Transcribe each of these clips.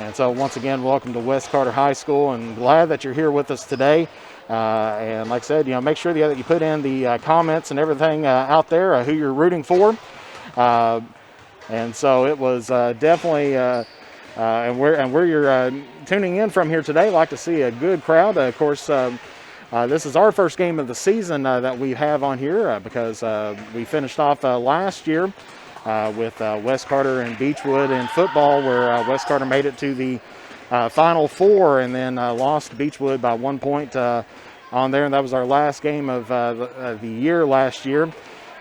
And so once again, welcome to West Carter High School, and glad that you're here with us today. And like I said, make sure that you put in the comments and everything out there who you're rooting for. And so it was definitely, and where you're tuning in from here today, like to see a good crowd. Of course, this is our first game of the season that we have on here because we finished off last year with West Carter and Beechwood in football, where West Carter made it to the Final Four and then lost to Beechwood by 1 point on there. And that was our last game of the year last year.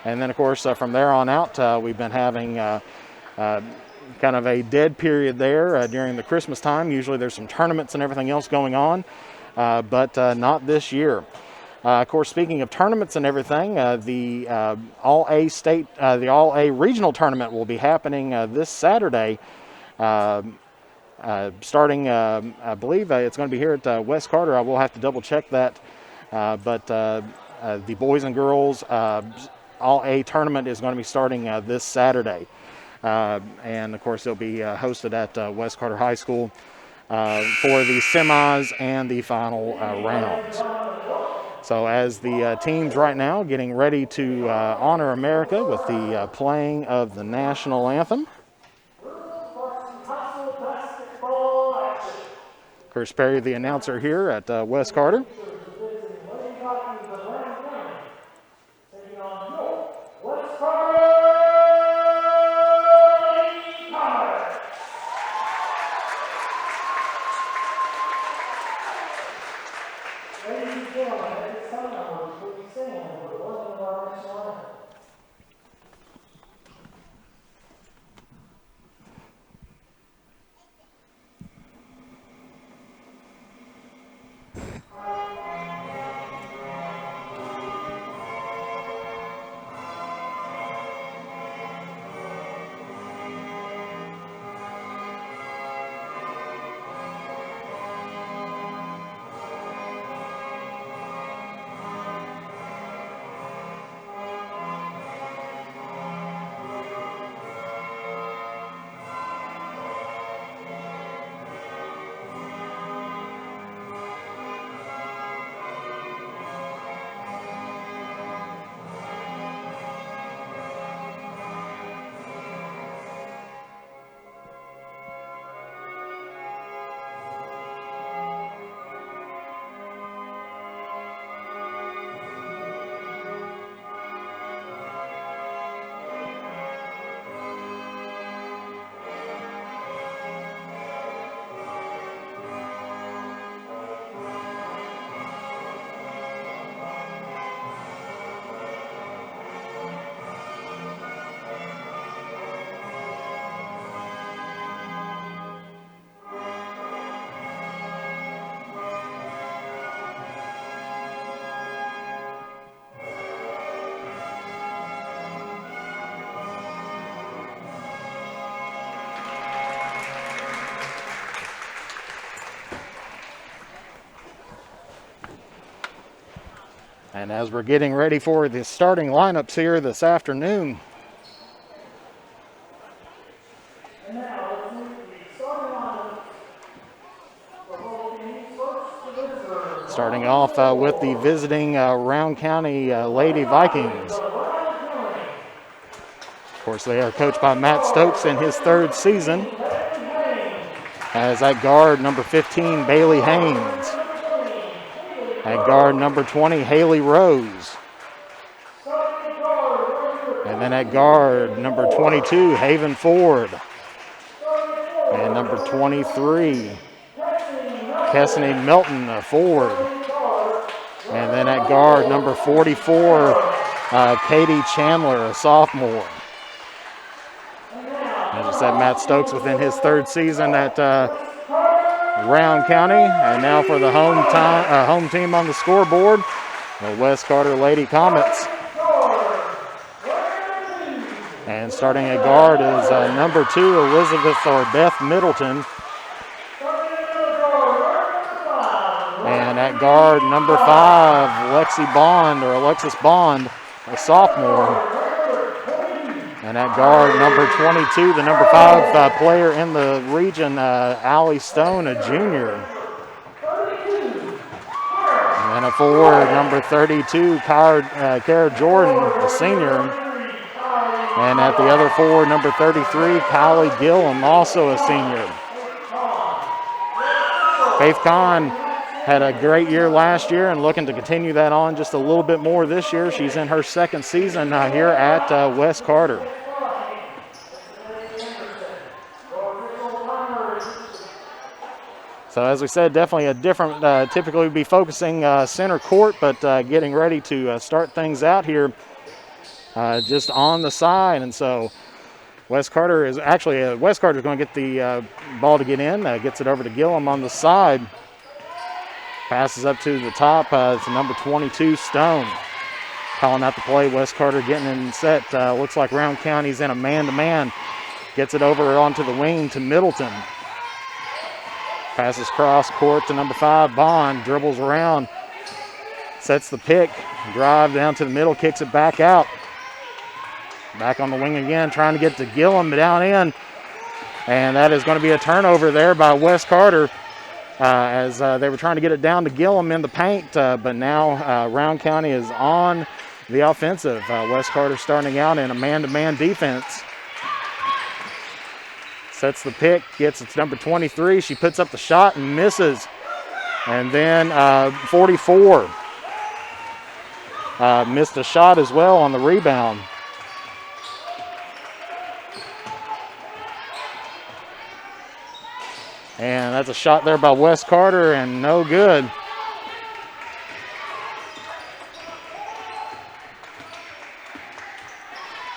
And then, of course, from there on out, we've been having kind of a dead period there during the Christmas time. Usually there's some tournaments and everything else going on, but not this year. Of course, speaking of tournaments and everything, the All-A State, the All-A Regional Tournament will be happening this Saturday, starting, I believe it's going to be here at West Carter. I will have to double check that, but the boys and girls All-A tournament is going to be starting this Saturday. And, of course, it'll be hosted at West Carter High School for the semis and the final rounds. So as the teams right now getting ready to honor America with the playing of the national anthem. Chris Perry, the announcer here at West Carter. And as we're getting ready for the starting lineups here this afternoon, starting off with the visiting Rowan County Lady Vikings. Of course, they are coached by Matt Stokes in his third season. As at guard, number 15, Bailey Haynes. At guard, number 20, Haley Rose. And then at guard, number 22, Haven Ford. And number 23, Kessany Milton, forward. And then at guard, number 44, Katie Chandler, a sophomore. As I said, Matt Stokes within his third season at Rowan County. And now for the home team on the scoreboard, the West Carter Lady Comets. And starting at guard is number 2, Elizabeth or Beth Middleton. And at guard, number 5, Alexis Bond, a sophomore. And at guard, number 22, the number 5 player in the region, Allie Stone, a junior. And at 4, number 32, Kara Jordan, a senior. And at the other 4, number 33, Kylie Gillum, also a senior. Faith Kahn had a great year last year and looking to continue that on just a little bit more this year. She's in her second season here at West Carter. So as we said, definitely a different, typically we'd be focusing center court, but getting ready to start things out here just on the side. And so West Carter is actually, West Carter is going to get the ball to get in, gets it over to Gillum on the side. Passes up to the top, it's number 22, Stone. Calling out the play, West Carter getting in set. Looks like Rowan County's in a man-to-man. Gets it over onto the wing to Middleton. Passes cross court to number 5, Bond. Dribbles around, sets the pick, drive down to the middle, kicks it back out. Back on the wing again, trying to get to Gillum down in. And that is going to be a turnover there by West Carter as they were trying to get it down to Gillum in the paint. But now Rowan County is on the offensive. West Carter starting out in a man-to-man defense. Sets the pick, gets its number 23. She puts up the shot and misses. And then 44 missed a shot as well on the rebound. And that's a shot there by West Carter and no good.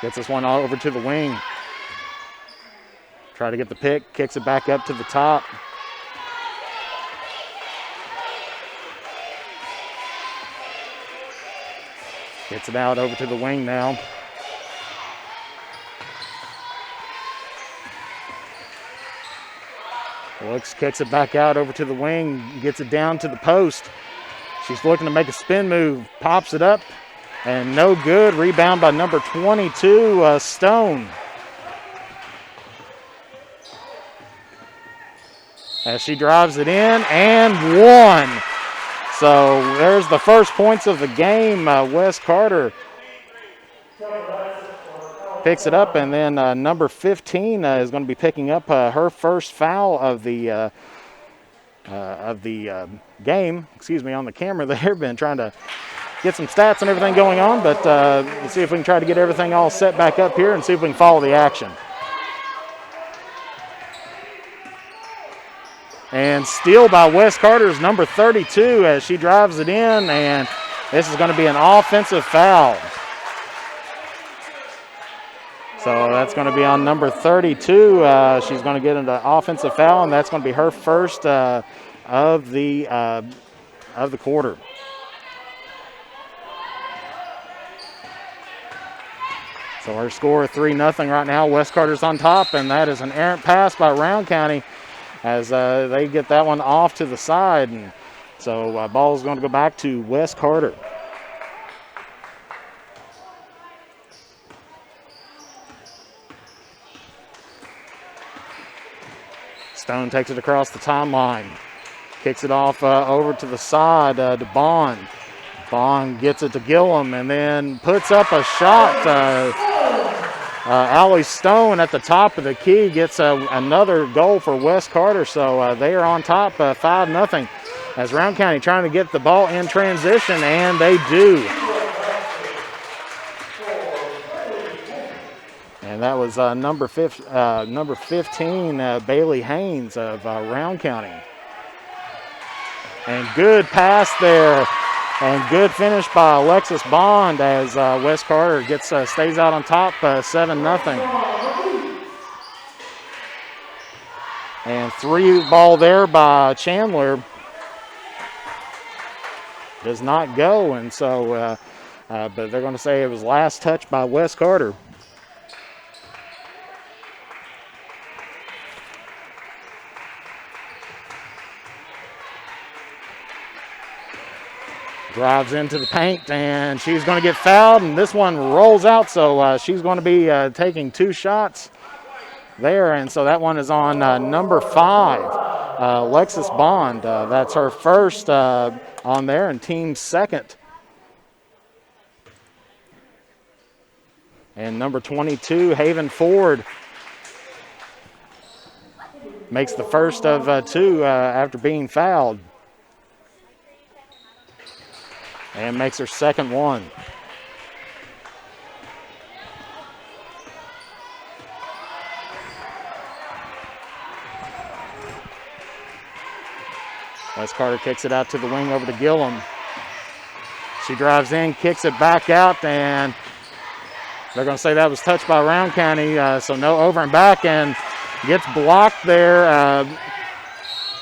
Gets this one all over to the wing. Try to get the pick, kicks it back up to the top. Gets it out over to the wing now. Looks, kicks it back out over to the wing, gets it down to the post. She's looking to make a spin move, pops it up, and no good. Rebound by number 22, Stone. As she drives it in and one. So there's the first points of the game. West Carter picks it up, and then number 15 is going to be picking up her first foul of the game. Excuse me, on the camera there. Been trying to get some stats and everything going on, but let's see if we can try to get everything all set back up here and see if we can follow the action. And steal by West Carter's number 32 as she drives it in, and this is going to be an offensive foul. So that's going to be on number 32. She's going to get an offensive foul, and that's going to be her first of the quarter. So our score 3-0 right now. West Carter's on top, and that is an errant pass by Rowan County as they get that one off to the side. And so ball is going to go back to West Carter. Stone takes it across the timeline. Kicks it off over to the side to Bond. Bond gets it to Gillum and then puts up a shot. Allie Stone at the top of the key gets another goal for West Carter. So they are on top 5-0 as Rowan County trying to get the ball in transition, and they do. And that was number 15, Bailey Haynes of Rowan County. And good pass there, and good finish by Alexis Bond as West Carter stays out on top 7-0. And 3 ball there by Chandler does not go, and so but they're going to say it was last touch by West Carter. Drives into the paint, and she's going to get fouled, and this one rolls out, so she's going to be taking 2 shots there, and so that one is on number 5, Alexis Bond. That's her first on there, and team second. And number 22, Haven Ford, makes the first of 2 after being fouled. And makes her second one. Wes Carter kicks it out to the wing over to Gillum. She drives in, kicks it back out, and they're going to say that was touched by Rowan County, so no over and back, and gets blocked there,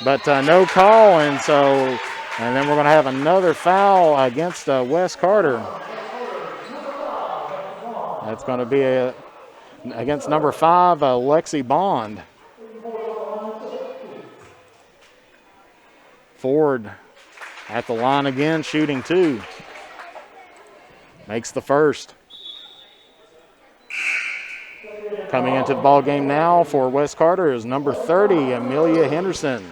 but no call, and then we're going to have another foul against Wes Carter. That's going to be against number 5, Lexi Bond. Ford at the line again, shooting 2. Makes the first. Coming into the ball game now for Wes Carter is number 30, Amelia Henderson.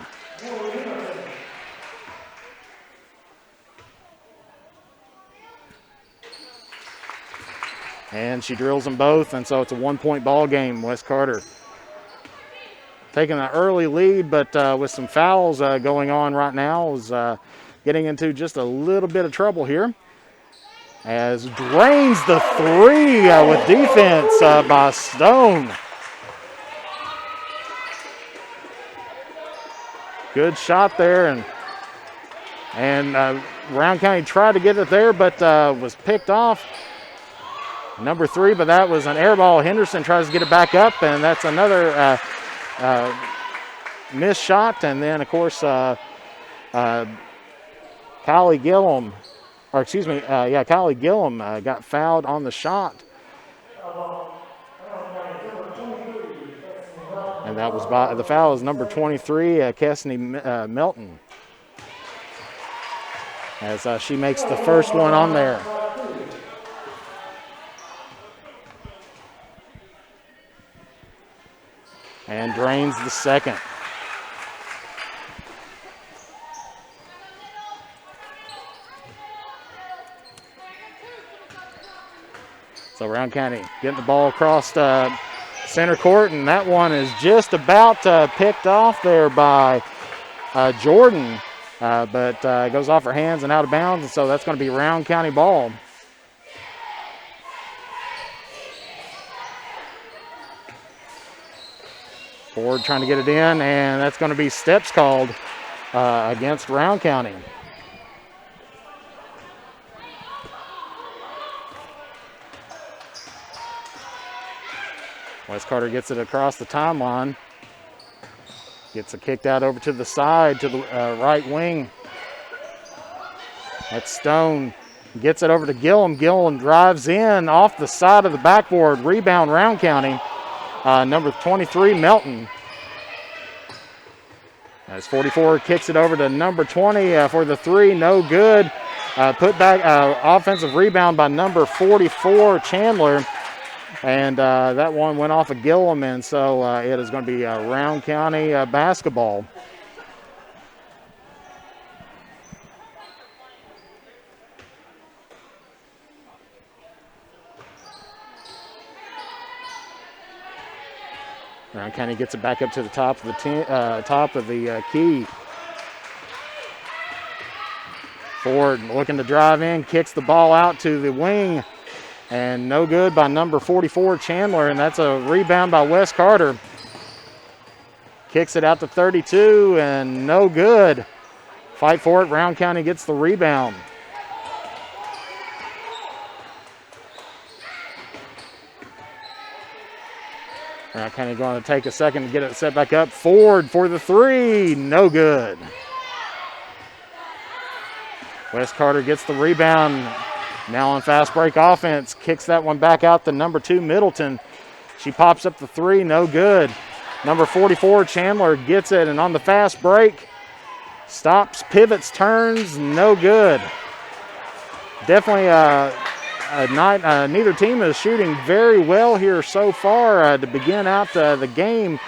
And she drills them both, and so it's a 1-point ball game. Wes Carter taking an early lead, but with some fouls going on right now, is getting into just a little bit of trouble here. As drains the 3 with defense by Stone. Good shot there, and Rowan County tried to get it there, but was picked off. Number 3, but that was an air ball. Henderson tries to get it back up, and that's another missed shot. And then, of course, Kylie Gillum, Kylie Gillum got fouled on the shot. And that was the foul is number 23, Kessney Melton, as she makes the first one on there. And drains the second. So Rowan County getting the ball across center court, and that one is just about picked off there by Jordan, but goes off her hands and out of bounds, and so that's going to be Rowan County ball. Ford trying to get it in, and that's going to be steps called against Rowan County. Wes Carter gets it across the timeline. Gets it kicked out over to the side, to the right wing. That's Stone. Gets it over to Gillum. Gillum drives in off the side of the backboard. Rebound, Rowan County. Number 23, Melton. As 44 kicks it over to number 20 for the 3. No good. Put back offensive rebound by number 44, Chandler. And that one went off of Gillum, and so it is going to be Rowan County basketball. Rowan County gets it back up to the top of the key. Ford looking to drive in, kicks the ball out to the wing, and no good by number 44, Chandler, and that's a rebound by Wes Carter. Kicks it out to 32, and no good. Fight for it. Rowan County gets the rebound. Rowan County going to take a second to get it set back up. Ford for the 3, no good. Wes Carter gets the rebound. Now on fast break offense, kicks that one back out to number 2, Middleton. She pops up the 3, no good. Number 44, Chandler gets it, and on the fast break, stops, pivots, turns, no good. definitely a night. Neither team is shooting very well here so far to begin out the game.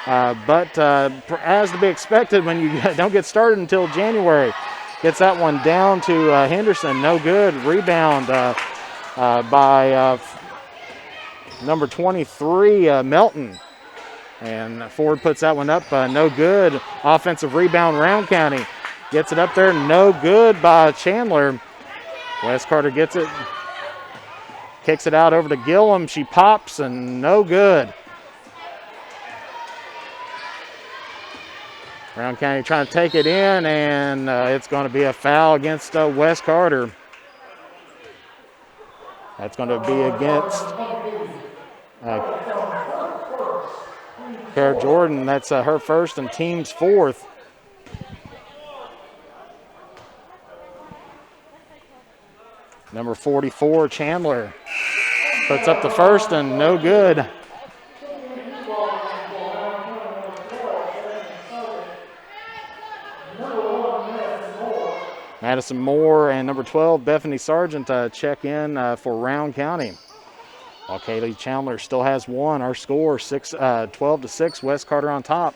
But as to be expected when you don't get started until January. Gets that one down to Henderson. No good. Rebound by number 23, Melton. And Ford puts that one up. No good. Offensive rebound, Rowan County. Gets it up there. No good by Chandler. Wes Carter gets it. Kicks it out over to Gillum. She pops and no good. Rowan County trying to take it in, and it's going to be a foul against Wes Carter. That's going to be against Kara Jordan. That's her first and team's fourth. Number 44, Chandler, puts up the first and no good. Madison Moore and number 12, Bethany Sargent, check in for Rowan County. While Kaylee Chandler still has one. Our score 12-6, Wes Carter on top.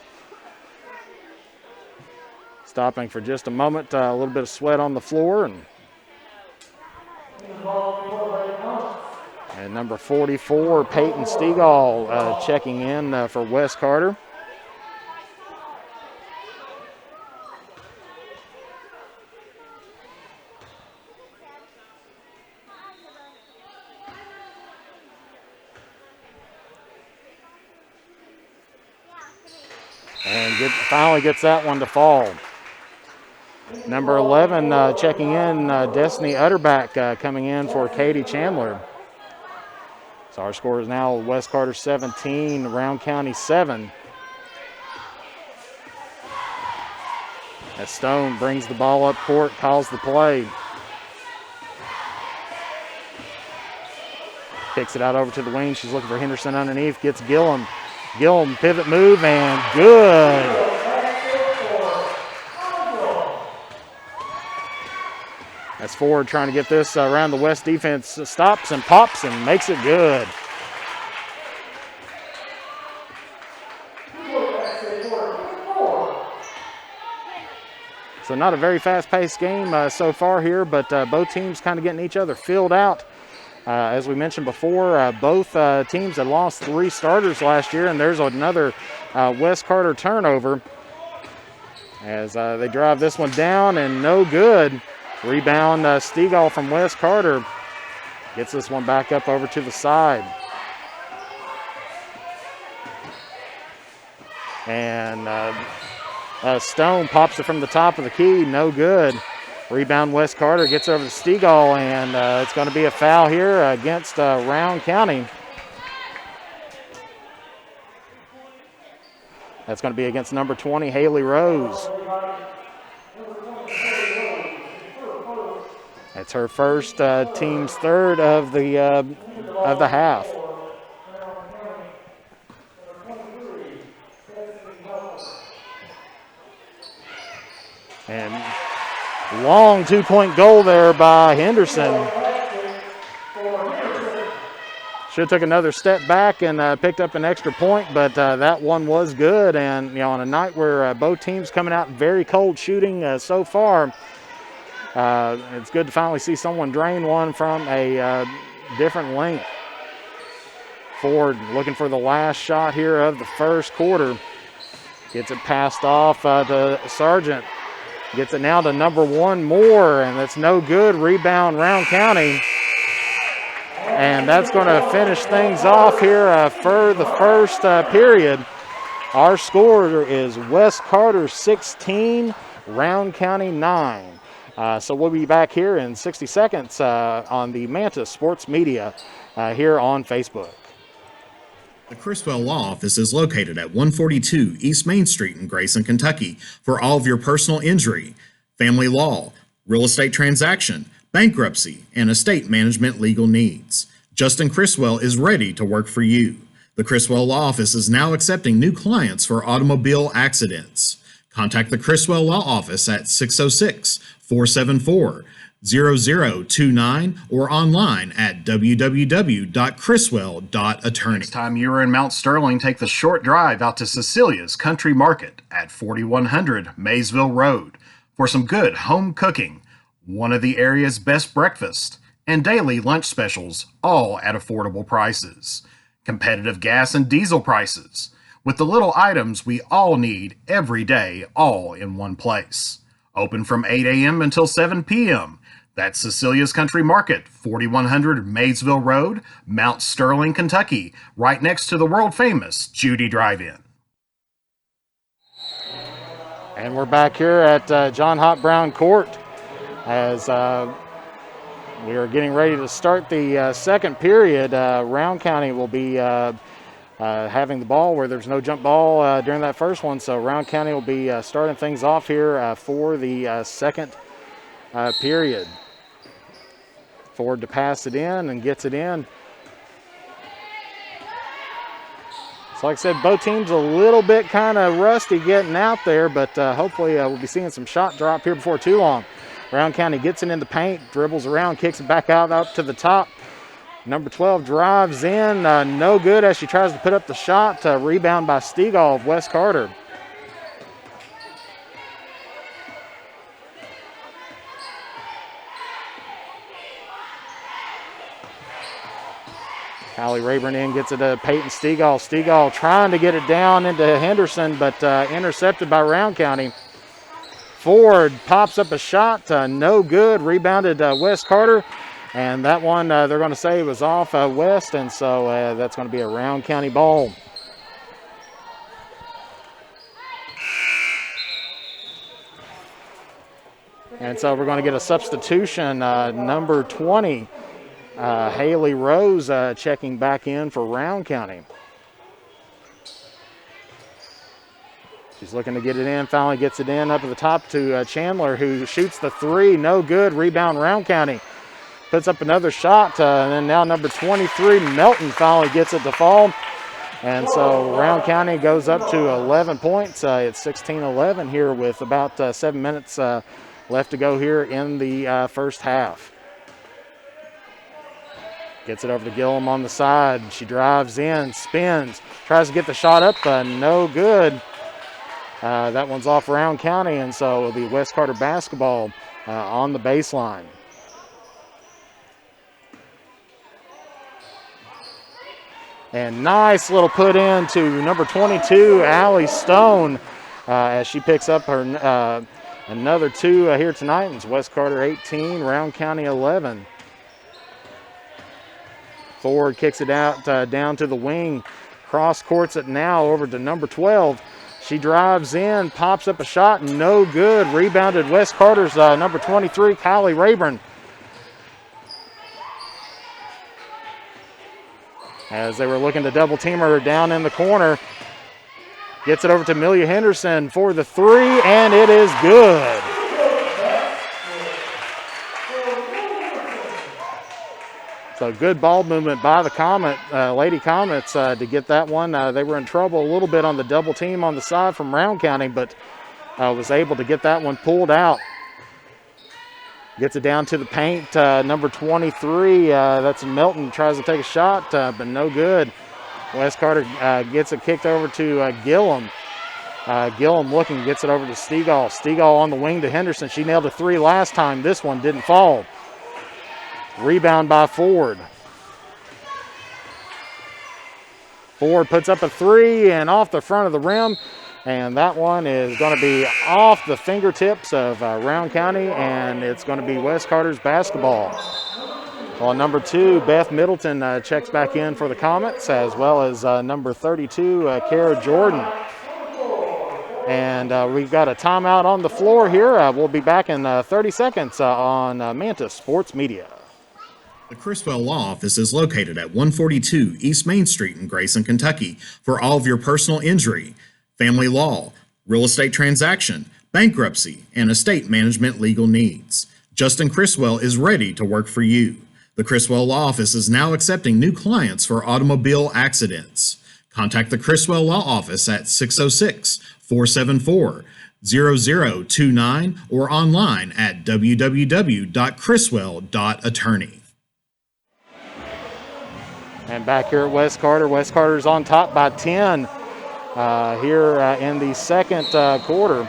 Stopping for just a moment, a little bit of sweat on the floor. And number 44, Peyton Stegall, checking in for Wes Carter. And finally gets that one to fall. Number 11 checking in, Destiny Utterback coming in for Katie Chandler. So our score is now Wes Carter 17, Rowan County 7. As Stone brings the ball up court, calls the play. Kicks it out over to the wing. She's looking for Henderson underneath, gets Gillum. Gillum pivot move and good. As Ford trying to get this around the West defense, stops and pops and makes it good. So not a very fast-paced game so far here, but both teams kind of getting each other filled out. As we mentioned before, both teams had lost 3 starters last year, and there's another Wes Carter turnover as they drive this one down and no good. Rebound Stegall from Wes Carter gets this one back up over to the side. And Stone pops it from the top of the key, no good. Rebound Wes Carter gets over to Stegall, and it's going to be a foul here against Rowan County. That's going to be against number 20, Haley Rose. It's her first, team's third of the half. And long two-point goal there by Henderson. Should have took another step back and picked up an extra point, but that one was good. And on a night where both teams coming out very cold shooting so far, it's good to finally see someone drain one from a different length. Ford looking for the last shot here of the first quarter. Gets it passed off to Sargent. Gets it now to number 1, Moore, and that's no good. Rebound, Rowan County. And that's going to finish things off here for the first period. Our score is Wes Carter 16, Rowan County 9. So we'll be back here in 60 seconds on the Manta Sports Media here on Facebook. The Criswell Law Office is located at 142 East Main Street in Grayson, Kentucky for all of your personal injury, family law, real estate transaction, bankruptcy, and estate management legal needs. Justin Criswell is ready to work for you. The Criswell Law Office is now accepting new clients for automobile accidents. Contact the Criswell Law Office at 606-474-0000 0029 or online at www.chriswell.attorney. Next time you are in Mount Sterling, take the short drive out to Cecilia's Country Market at 4100 Maysville Road for some good home cooking, one of the area's best breakfasts, and daily lunch specials, all at affordable prices. Competitive gas and diesel prices, with the little items we all need every day, all in one place. Open from 8 a.m. until 7 p.m. That's Cecilia's Country Market, 4100 Maysville Road, Mount Sterling, Kentucky, right next to the world-famous Judy Drive-In. And we're back here at John Hop Brown Court as we are getting ready to start the second period. Rowan County will be having the ball where there's no jump ball during that first one. So Rowan County will be starting things off here for the second period. Ford to pass it in and gets it in. So like I said, both teams a little bit kind of rusty getting out there, but hopefully we'll be seeing some shot drop here before too long. Rowan County gets it in the paint, dribbles around, kicks it back out up to the top. Number 12 drives in, no good as she tries to put up the shot. Rebound by Stegall of West Carter. Callie Rayburn in, gets it to Peyton Stegall. Stegall trying to get it down into Henderson, but intercepted by Rowan County. Ford pops up a shot, no good. Rebounded West Carter, and that one they're going to say was off West, and so that's going to be a Rowan County ball. And so we're going to get a substitution, number 20, Haley Rose checking back in for Rowan County. She's looking to get it in, finally gets it in up at the top to Chandler, who shoots the three, no good. Rebound Rowan County. Puts up another shot, and then now number 23, Melton, finally gets it to fall. And so Rowan County goes up to 11 points. It's 16-11 here with about 7 minutes left to go here in the first half. Gets it over to Gillum on the side. She drives in, spins, tries to get the shot up, no good. That one's off Rowan County, and so it'll be West Carter basketball on the baseline. And nice little put in to number 22, Allie Stone, as she picks up her another two here tonight. It's West Carter 18, Rowan County 11. Ford kicks it out down to the wing. Cross courts it now over to number 12. She drives in, pops up a shot, no good. Rebounded West Carter's number 23, Kylie Rayburn. As they were looking to double team her down in the corner. Gets it over to Amelia Henderson for the three, and it is good. So good ball movement by the Lady Comets to get that one. They were in trouble a little bit on the double team on the side from Rowan County, but was able to get that one pulled out. Gets it down to the paint. Number 23, that's Melton, tries to take a shot, but no good. West Carter gets it kicked over to Gillum. Gillum looking, gets it over to Stegall. Stegall on the wing to Henderson. She nailed a three last time. This one didn't fall. Rebound by Ford. Ford puts up a three and off the front of the rim, and that one is going to be off the fingertips of Rowan County, and it's going to be West Carter's basketball. Well, number 2, Beth Middleton checks back in for the Comets, as well as number 32, Kara Jordan. And we've got a timeout on the floor here. We'll be back in 30 seconds on Mantis Sports Media. The Criswell Law Office is located at 142 East Main Street in Grayson, Kentucky for all of your personal injury, family law, real estate transaction, bankruptcy, and estate management legal needs. Justin Criswell is ready to work for you. The Criswell Law Office is now accepting new clients for automobile accidents. Contact the Criswell Law Office at 606-474-0029 or online at www.criswell.attorney. And back here at West Carter's on top by 10 here in the second quarter.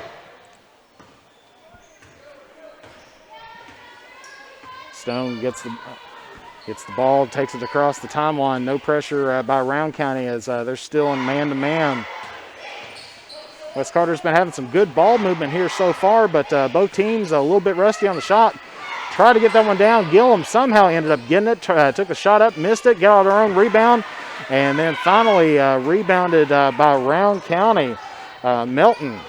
Stone gets the ball, takes it across the timeline. No pressure by Rowan County as they're still in man-to-man. West Carter's been having some good ball movement here so far, but both teams a little bit rusty on the shot. Tried to get that one down. Gillum somehow ended up getting it. Took the shot up, missed it, got their own rebound, and then finally rebounded by Rowan County. Melton.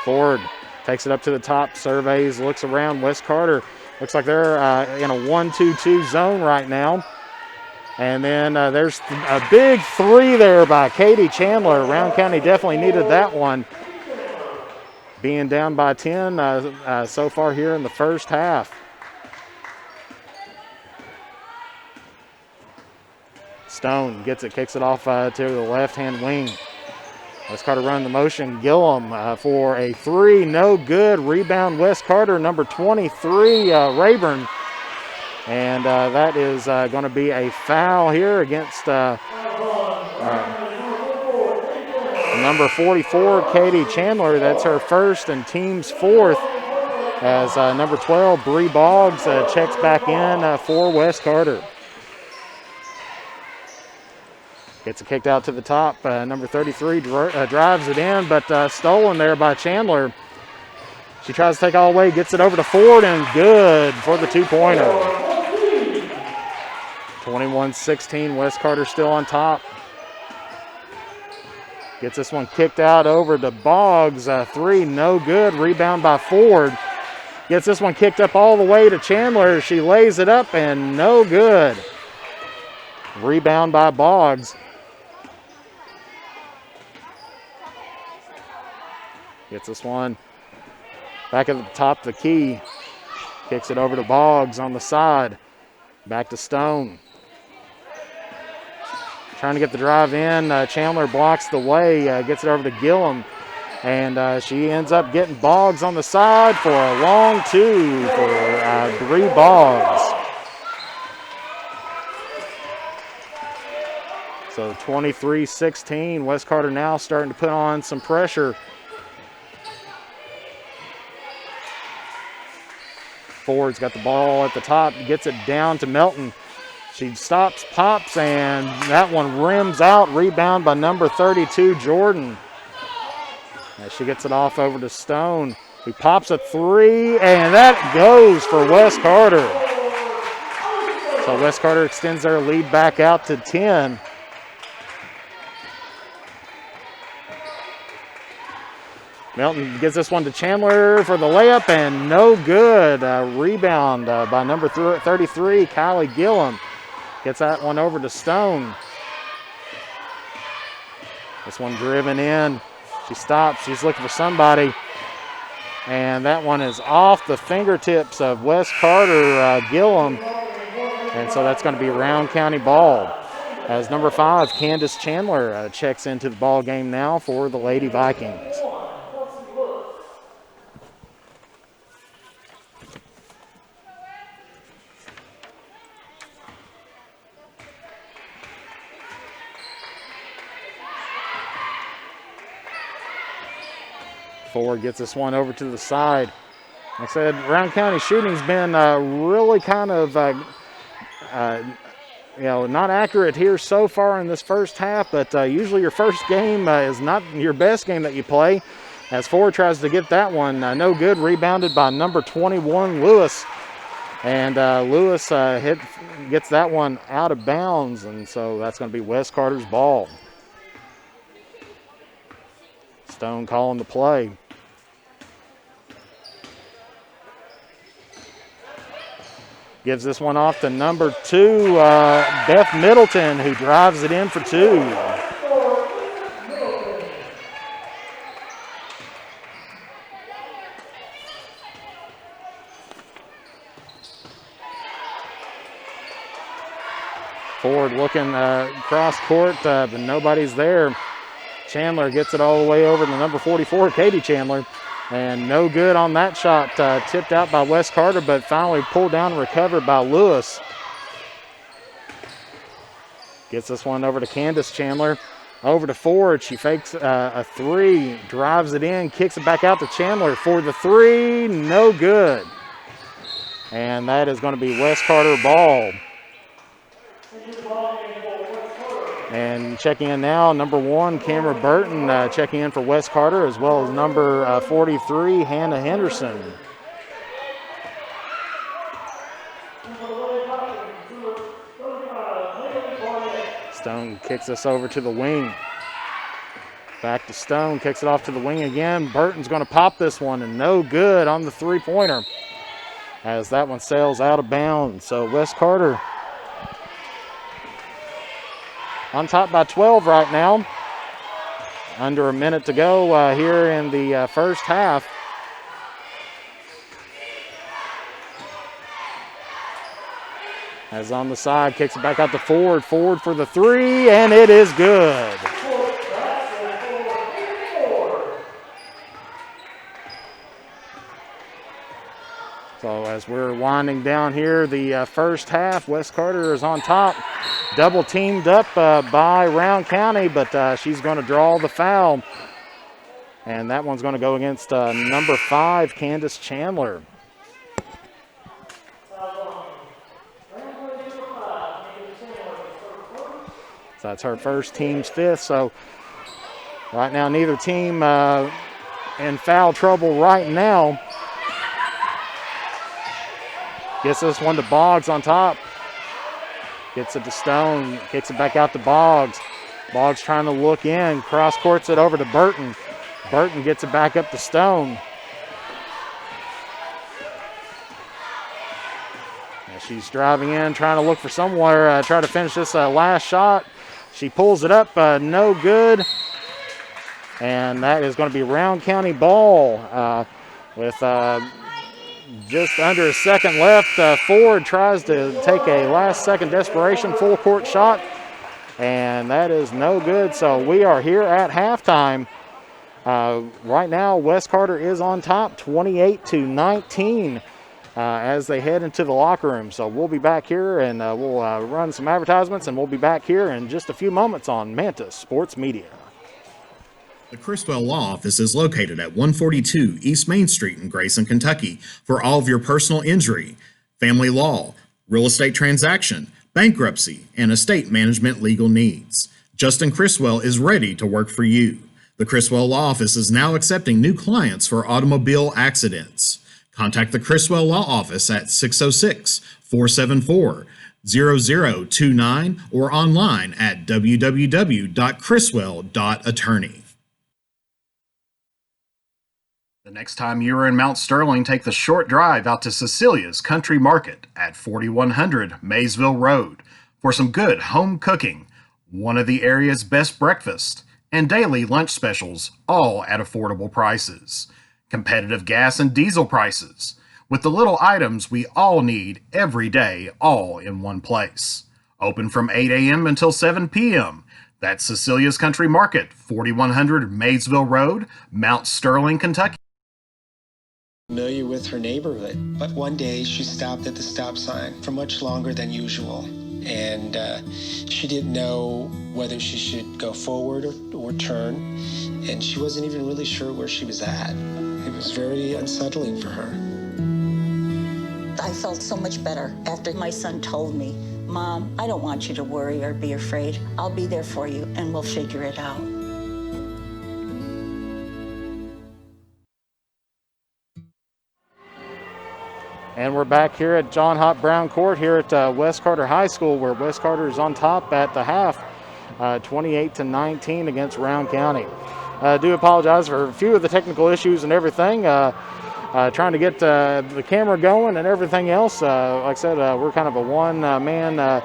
Ford takes it up to the top, surveys, looks around. West Carter looks like they're in a 1-2-2 zone right now. And then there's a big three there by Katie Chandler. Rowan County definitely needed that one. Being down by 10 so far here in the first half. Stone gets it, kicks it off to the left-hand wing. West Carter running the motion. Gillum for a three, no good. Rebound West Carter, number 23, Rayburn. And that is going to be a foul here against number 44, Katie Chandler. That's her first and team's fourth. As number 12, Bree Boggs, checks back in for West Carter. Gets it kicked out to the top. Number 33 drives it in, but stolen there by Chandler. She tries to take all the way, gets it over to Ford, and good for the two-pointer. 21-16, West Carter still on top. Gets this one kicked out over to Boggs. Three, no good. Rebound by Ford. Gets this one kicked up all the way to Chandler. She lays it up and no good. Rebound by Boggs. Gets this one back at the top of the key. Kicks it over to Boggs on the side. Back to Stone. Trying to get the drive in. Chandler blocks the way, gets it over to Gillum. And she ends up getting Boggs on the side for a long two for Bree Boggs. So 23-16, West Carter now starting to put on some pressure. Ford's got the ball at the top, gets it down to Melton. She stops, pops, and that one rims out. Rebound by number 32, Jordan. As she gets it off over to Stone, who pops a three, and that goes for West Carter. So West Carter extends their lead back out to 10. Melton gives this one to Chandler for the layup, and no good. Rebound by number 33, Kylie Gillum. Gets that one over to Stone. This one driven in. She stops. She's looking for somebody. And that one is off the fingertips of West Carter Gillum. And so that's going to be Rowan County ball. As number 5, Candace Chandler, checks into the ball game now for the Lady Vikings. Ford gets this one over to the side. Like I said, Rowan County shooting's been really kind of, not accurate here so far in this first half, but usually your first game is not your best game that you play. As Ford tries to get that one, no good. Rebounded by number 21, Lewis. And Lewis gets that one out of bounds, and so that's going to be West Carter's ball. Stone calling the play. Gives this one off to number 2, Beth Middleton, who drives it in for 2. Ford looking cross court, but nobody's there. Chandler gets it all the way over to number 44, Katie Chandler. And no good on that shot, tipped out by Wes Carter, but finally pulled down and recovered by Lewis. Gets this one over to Candace Chandler. Over to Ford. She fakes a three, drives it in, kicks it back out to Chandler for the three. No good. And that is going to be Wes Carter ball. And checking in now, number 1, Cameron Burton, checking in for Wes Carter, as well as number 43, Hannah Henderson. Stone kicks this over to the wing. Back to Stone, kicks it off to the wing again. Burton's going to pop this one, and no good on the three-pointer, as that one sails out of bounds. So Wes Carter on top by 12 right now. Under a minute to go here in the first half. As on the side, kicks it back out to Ford. Ford for the three, and it is good. So as we're winding down here, the first half, Wes Carter is on top. Double teamed up by Rowan County, but she's going to draw the foul. And that one's going to go against number 5, Candace Chandler. So that's her first, team's 5th. So right now, neither team in foul trouble right now. Gets this one to Boggs on top. Gets it to Stone. Kicks it back out to Boggs. Boggs trying to look in. Cross courts it over to Burton. Burton gets it back up to Stone. And she's driving in, trying to look for somewhere, try to finish this last shot. She pulls it up, no good. And that is going to be Rowan County ball with just under a second left. Ford tries to take a last-second desperation full-court shot, and that is no good. So we are here at halftime. Right now, Wes Carter is on top, 28-19, as they head into the locker room. So we'll be back here, and we'll run some advertisements, and we'll be back here in just a few moments on Mantis Sports Media. The Criswell Law Office is located at 142 East Main Street in Grayson, Kentucky for all of your personal injury, family law, real estate transaction, bankruptcy, and estate management legal needs. Justin Criswell is ready to work for you. The Criswell Law Office is now accepting new clients for automobile accidents. Contact the Criswell Law Office at 606-474-0029 or online at www.criswell.attorney. The next time you are in Mount Sterling, take the short drive out to Cecilia's Country Market at 4100 Maysville Road for some good home cooking, one of the area's best breakfasts, and daily lunch specials, all at affordable prices. Competitive gas and diesel prices, with the little items we all need every day, all in one place. Open from 8 a.m. until 7 p.m. That's Cecilia's Country Market, 4100 Maysville Road, Mount Sterling, Kentucky. Familiar with her neighborhood, but one day she stopped at the stop sign for much longer than usual, and she didn't know whether she should go forward or turn, and she wasn't even really sure where she was at. It was very unsettling for her. I felt so much better after my son told me, "Mom, I don't want you to worry or be afraid. I'll be there for you and we'll figure it out." And we're back here at John Hott Brown Court here at Wes Carter High School, where Wes Carter is on top at the half, 28-19 against Rowan County. I do apologize for a few of the technical issues and everything. Trying to get the camera going and everything else. Like I said, we're kind of a one-man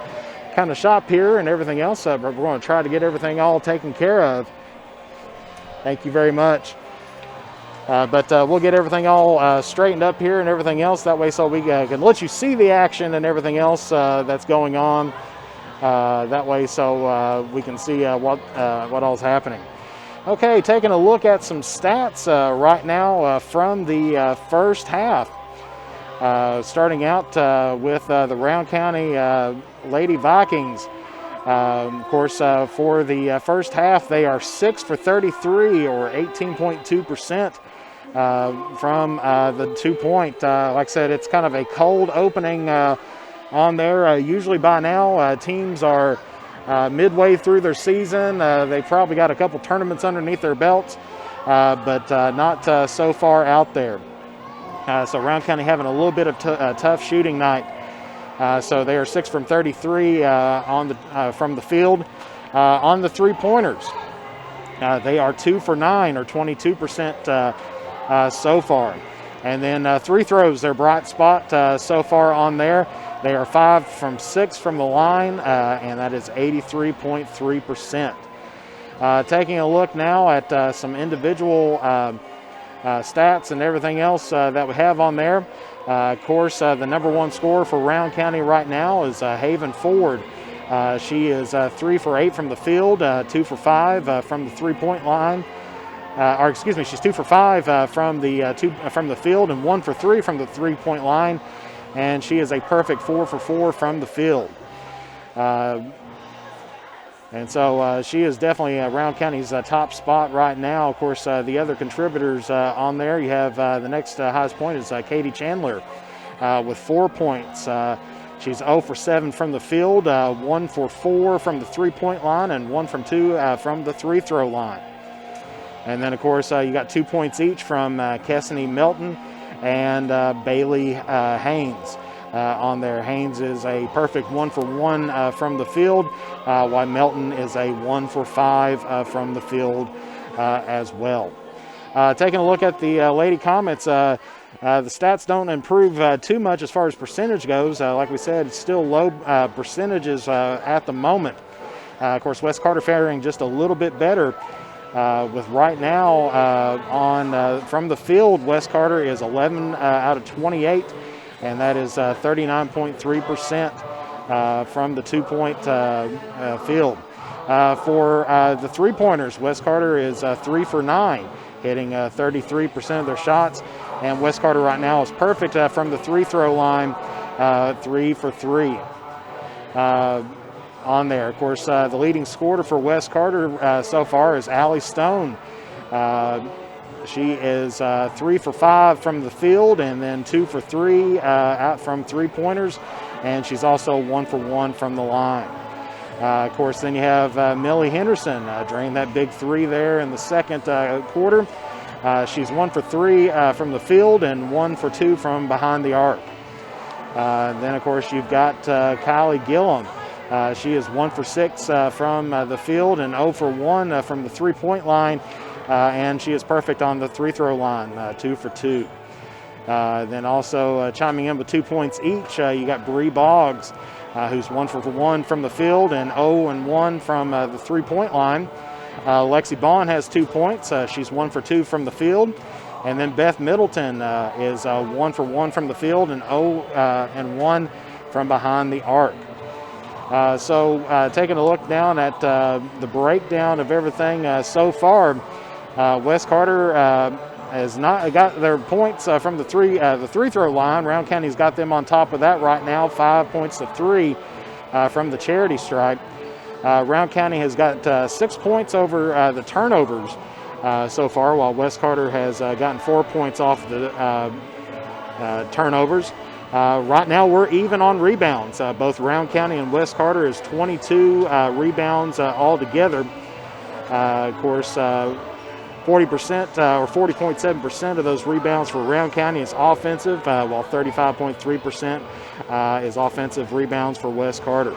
kind of shop here and everything else, but we're going to try to get everything all taken care of. Thank you very much. But we'll get everything all straightened up here and everything else. That way so we can let you see the action and everything else that's going on. that way so we can see what all's happening. Okay, taking a look at some stats right now from the first half. Starting out with the Rowan County Lady Vikings. Of course, for the first half, they are 6 for 33, or 18.2%. From the 2-point. Like I said, it's kind of a cold opening on there. Usually by now, teams are midway through their season. They've probably got a couple tournaments underneath their belts, but not so far out there. So Rowan County having a little bit of tough shooting night. So they are 6 from 33 from the field. On the three-pointers, they are 2 for 9, or 22%. So far. And then free throws, their bright spot so far on there. They are 5 from 6 from the line, and that is 83.3%. Taking a look now at some individual stats and everything else that we have on there. Of course, the number one scorer for Rowan County right now is Haven Ford. She is 3 for 8 from the field, 2 for 5 from the three-point line. She's 2 for 5 from the field, and 1 for 3 from the three-point line, and she is a perfect 4 for 4 from the field. And so she is definitely Rowan County's top spot right now. Of course, the other contributors on there, you have the next highest point is Katie Chandler with 4 points. She's 0 for 7 from the field, 1 for 4 from the three-point line, and 1 from 2 from the free-throw line. And then, of course, you got 2 points each from Kessany Melton and Bailey Haynes on there. Haynes is a perfect 1 for 1 from the field, while Melton is a 1 for 5 from the field as well. Taking a look at the lady comments, the stats don't improve too much as far as percentage goes. Like we said, it's still low percentages at the moment. Of course, West Carter faring just a little bit better. With right now from the field, West Carter is 11 out of 28, and that is 39.3% from the 2-point field. For the three-pointers, West Carter is 3 for 9, hitting 33% of their shots, and West Carter right now is perfect from the free-throw line, 3 for 3. On there. Of course, the leading scorer for West Carter so far is Allie Stone. She is 3 for 5 from the field, and then 2 for 3 out from three-pointers, and she's also 1 for 1 from the line. Of course, then you have Millie Henderson drained that big 3 there in the second quarter. She's 1 for 3 from the field and 1 for 2 from behind the arc. Then, of course, you've got Kylie Gillum. She is 1 for 6 from the field and 0 for 1 from the three-point line, and she is perfect on the free-throw line, 2 for 2. Then also chiming in with 2 points each, you got Bree Boggs, who's 1 for 1 from the field and 0 and 1 from the three-point line. Lexi Bond has 2 points. She's 1 for 2 from the field. And then Beth Middleton is 1 for 1 from the field and 0 and 1 from behind the arc. So taking a look down at the breakdown of everything so far, West Carter has not got their points from the free-throw line. Rowan County's got them on top of that right now, 5 points to 3 from the charity stripe. Rowan County has got 6 points over the turnovers so far, while West Carter has gotten 4 points off the turnovers. Right now, we're even on rebounds. Both Rowan County and West Carter is 22 rebounds altogether. Of course, 40% or 40.7% of those rebounds for Rowan County is offensive, while 35.3% is offensive rebounds for West Carter.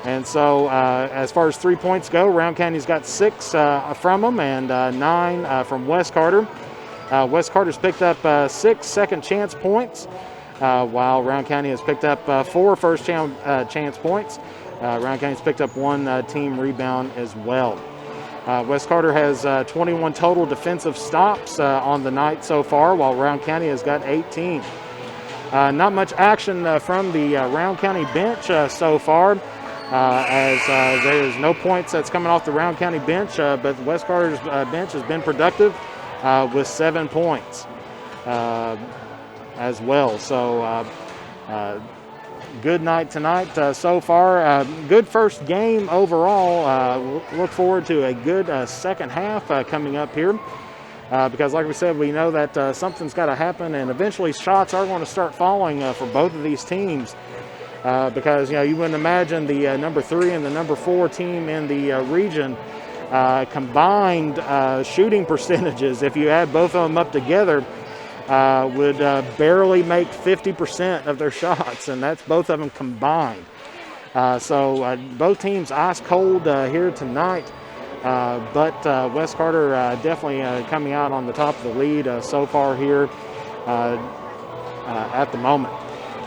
And so, as far as 3 points go, Rowan County's got 6 from them and 9 from West Carter. West Carter's picked up 6 second chance points, while Rowan County has picked up 4 first chance points. Rowan County's picked up 1 team rebound as well. West Carter has 21 total defensive stops on the night so far, while Rowan County has got 18. Not much action from the Rowan County bench so far. as there's no points that's coming off the Rowan County bench, but West Carter's bench has been productive with 7 points as well. So good night tonight so far. Good first game overall. Look forward to a good second half coming up here. Because like we said, we know that something's got to happen, and eventually shots are going to start falling for both of these teams. Because, you wouldn't imagine the number 3 and the number 4 team in the region combined shooting percentages, if you add both of them up together, would barely make 50% of their shots, and that's both of them combined. So both teams ice cold here tonight, but West Carter definitely coming out on the top of the lead so far here at the moment.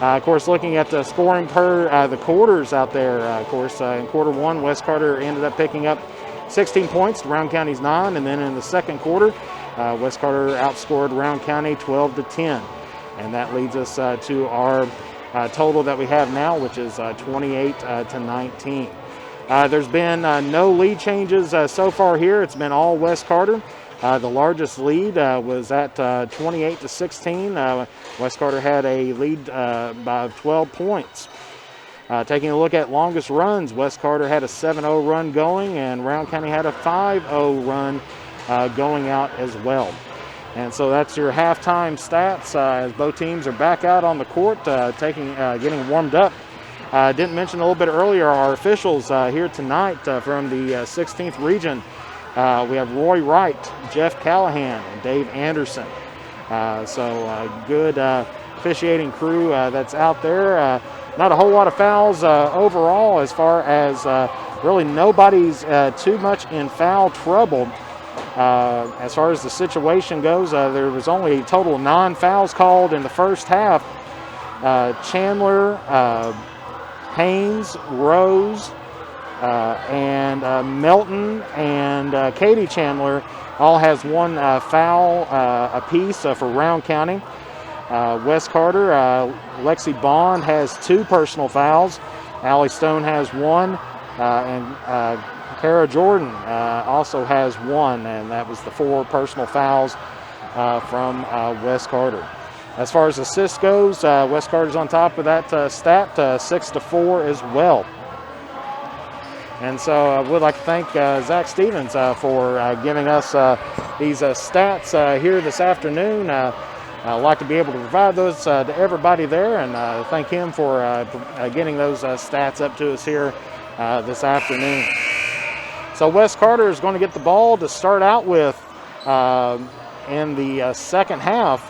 Of course, looking at the scoring per the quarters out there, of course, in quarter one, West Carter ended up picking up 16 points to Rowan County's 9, and then in the second quarter, West Carter outscored Rowan County 12-10, and that leads us to our total that we have now, which is 28-19. There's been no lead changes so far here. It's been all West Carter. The largest lead was at 28-16. West Carter had a lead by 12 points. Taking a look at longest runs, West Carter had a 7-0 run going, and Rowan County had a 5-0 run going out as well. And so that's your halftime stats as both teams are back out on the court, getting warmed up. Didn't mention a little bit earlier our officials here tonight from the 16th region. We have Roy Wright, Jeff Callahan, and Dave Anderson. So good officiating crew that's out there. Not a whole lot of fouls overall, as far as really nobody's too much in foul trouble. As far as the situation goes, there was only a total of 9 fouls called in the first half. Chandler, Haynes, Rose, and Melton and Katie Chandler all has 1 foul apiece for Rowan County. West Carter, Lexi Bond has 2 personal fouls. Allie Stone has 1, and Kara Jordan also has 1, and that was the 4 personal fouls from West Carter. As far as assists goes, West Carter's on top of that stat, 6-4 as well. And so I would like to thank Zach Stevens for giving us these stats here this afternoon. I'd like to be able to provide those to everybody there, and thank him for getting those stats up to us here this afternoon. So West Carter is going to get the ball to start out with in the second half.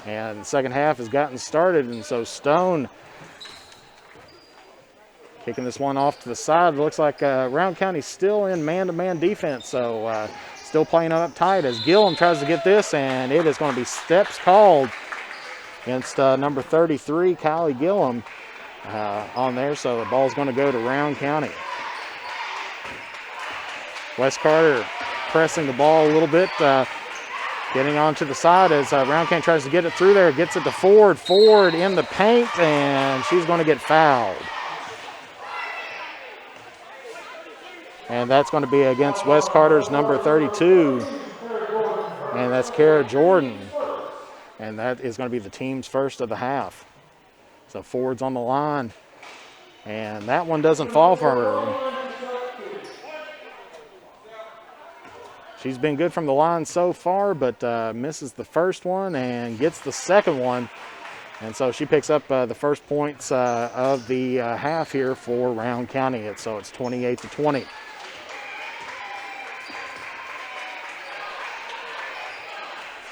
And the second half has gotten started, and so Stone kicking this one off to the side. Looks like Rowan County still in man-to-man defense, so still playing up tight as Gillum tries to get this, and it is going to be steps called against number 33, Kylie Gillum, on there, so the ball's going to go to Rowan County. West Carter pressing the ball a little bit, getting onto the side as Rowan County tries to get it through there, gets it to Ford. Ford in the paint, and she's going to get fouled. And that's going to be against West Carter's number 32, and that's Kara Jordan. And that is going to be the team's first of the half. So Ford's on the line, and that one doesn't fall for her. She's been good from the line so far, but misses the first one and gets the second one. And so she picks up the first points of the half here for Rowan County. So it's 28-20.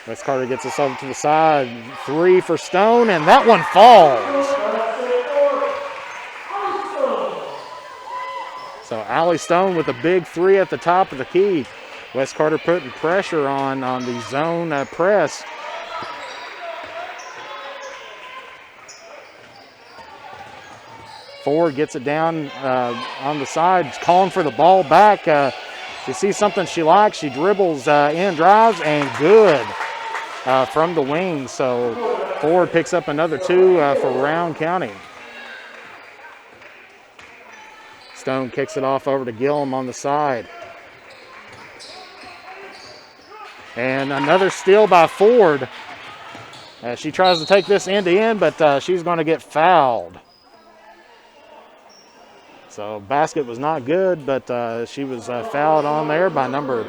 West Carter gets us over to the side. 3 for Stone, and that one falls. So Allie Stone with a big 3 at the top of the key. West Carter putting pressure on the zone press. Ford gets it down on the side, calling for the ball back. She sees something she likes. She dribbles in, drives, and good. from the wing. So Ford picks up another 2 for Rowan County. Stone kicks it off over to Gillum on the side. And another steal by Ford. She tries to take this end to end, but she's going to get fouled. So basket was not good, but she was fouled on there by number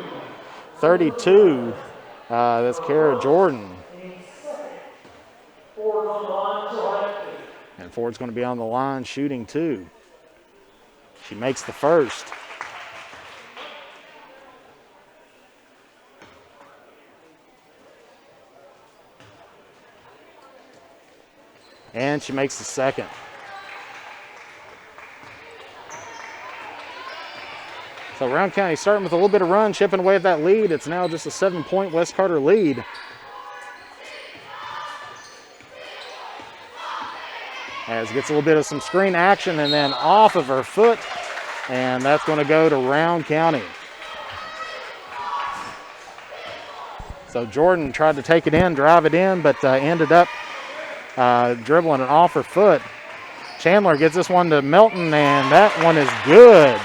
32. That's Kara Jordan. And Ford's going to be on the line shooting 2. She makes the first. And she makes the second. So Rowan County starting with a little bit of run, chipping away at that lead. It's now just a 7-point West Carter lead. As gets a little bit of some screen action and then off of her foot. And that's going to go to Rowan County. So Jordan tried to take it in, drive it in, but ended up dribbling it off her foot. Chandler gets this one to Melton, and that one is good.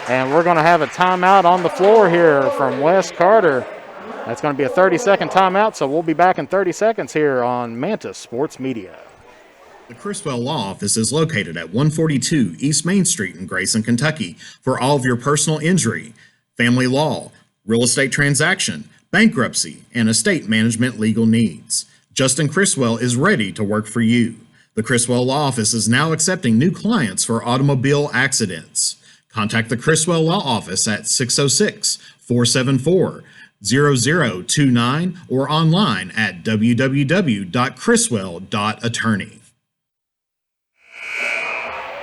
And we're going to have a timeout on the floor here from West Carter. That's going to be a 30-second timeout, so we'll be back in 30 seconds here on Mantis Sports Media. The Criswell Law Office is located at 142 East Main Street in Grayson, Kentucky for all of your personal injury, family law, real estate transaction, bankruptcy, and estate management legal needs. Justin Criswell is ready to work for you. The Criswell Law Office is now accepting new clients for automobile accidents. Contact the Criswell Law Office at 606-474-0029 or online at www.criswell.attorney.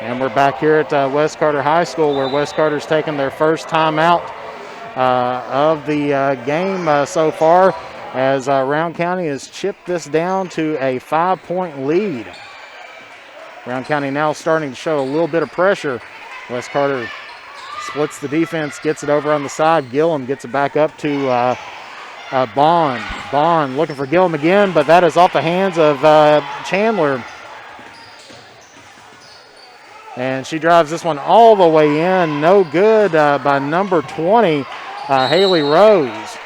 And we're back here at West Carter High School, where West Carter's taken their first timeout of the game so far, as Rowan County has chipped this down to a 5-point lead. Rowan County now starting to show a little bit of pressure. West Carter splits the defense, gets it over on the side. Gillum gets it back up to Bond. Bond looking for Gillum again, but that is off the hands of Chandler. And she drives this one all the way in. No good by number 20, Haley Rose.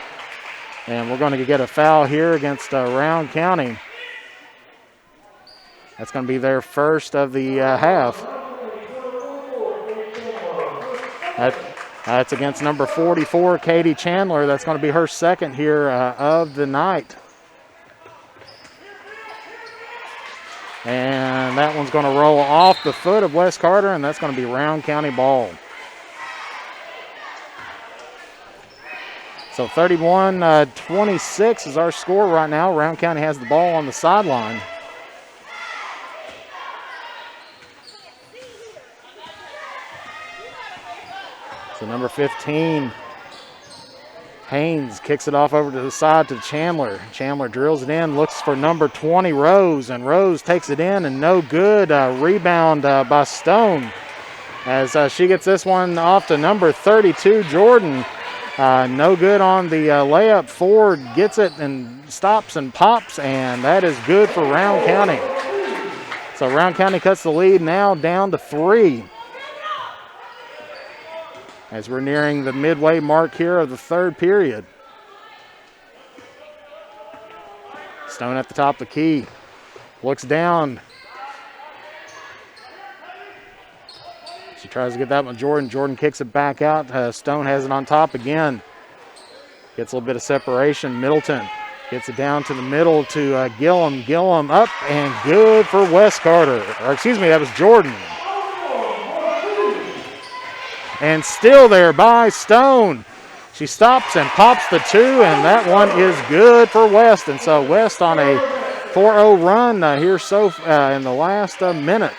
And we're going to get a foul here against Rowan County. That's going to be their first of the half. That's against number 44, Katie Chandler. That's going to be her second here of the night. And that one's going to roll off the foot of West Carter, and that's going to be Rowan County ball. So 31-26 is our score right now. Rowan County has the ball on the sideline. So number 15, Haynes kicks it off over to the side to Chandler. Chandler drills it in, looks for number 20, Rose, and Rose takes it in, and no good. Rebound by Stone as she gets this one off to number 32, Jordan. No good on the layup. Ford gets it and stops and pops, and that is good for Rowan County. So Rowan County cuts the lead now down to 3. As we're nearing the midway mark here of the third period. Stone at the top of the key. Looks down. She tries to get that one Jordan. Jordan kicks it back out. Stone has it on top again. Gets a little bit of separation. Middleton gets it down to the middle to Gillum. Gillum up and good for West Carter. Or excuse me, that was Jordan. And still there by Stone. She stops and pops the 2, and that one is good for West. And so West on a 4-0 run here in the last minute.